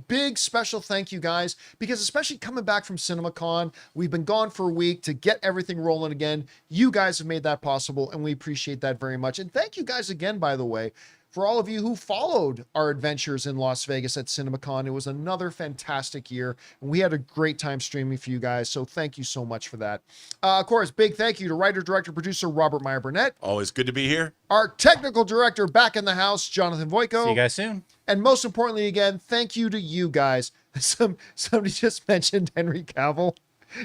Big special thank you, guys, because especially coming back from CinemaCon, we've been gone for a week to get everything rolling again. You guys have made that possible, and we appreciate that very much. And thank you guys again, by the way, for all of you who followed our adventures in Las Vegas at CinemaCon. It was another fantastic year, and we had a great time streaming for you guys, so thank you so much for that. Of course, big thank you to writer, director, producer Robert Meyer Burnett. Always good to be here. Our technical director back in the house, Jonathan Voico. See you guys soon. And most importantly, again, thank you to you guys. Somebody just mentioned Henry Cavill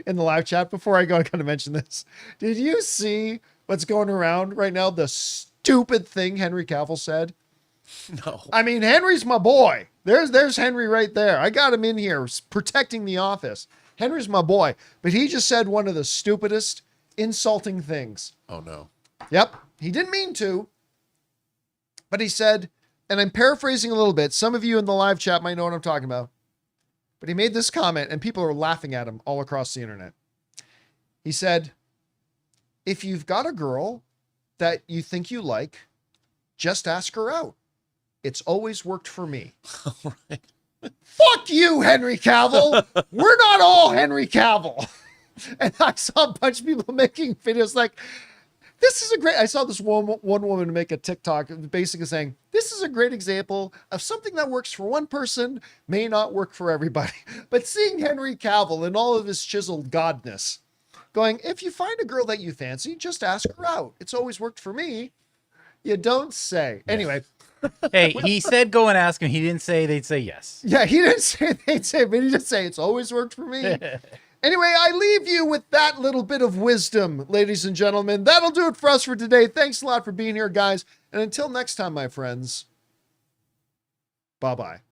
in the live chat. Before I go, I gotta mention this. Did you see what's going around right now? The stupid thing Henry Cavill said. No. I mean, Henry's my boy. There's Henry right there. I got him in here protecting the office. Henry's my boy. But he just said one of the stupidest, insulting things. Oh, no. Yep. He didn't mean to. But he said, and I'm paraphrasing a little bit. Some of you in the live chat might know what I'm talking about. But he made this comment, and people are laughing at him all across the internet. He said, if you've got a girl that you think you like, just ask her out. It's always worked for me. Right. Fuck you, Henry Cavill. We're not all Henry Cavill. And I saw a bunch of people making videos like, this is a great, I saw this one woman make a TikTok basically saying, this is a great example of something that works for one person may not work for everybody. But seeing Henry Cavill in all of his chiseled godness going, if you find a girl that you fancy, just ask her out. It's always worked for me. You don't say. Anyway. Hey, he said go and ask him. He didn't say they'd say yes. Yeah, he didn't say they'd say, but he just say it's always worked for me. Anyway, I leave you with that little bit of wisdom, ladies and gentlemen. That'll do it for us for today. Thanks a lot for being here, guys. And until next time, my friends, bye-bye.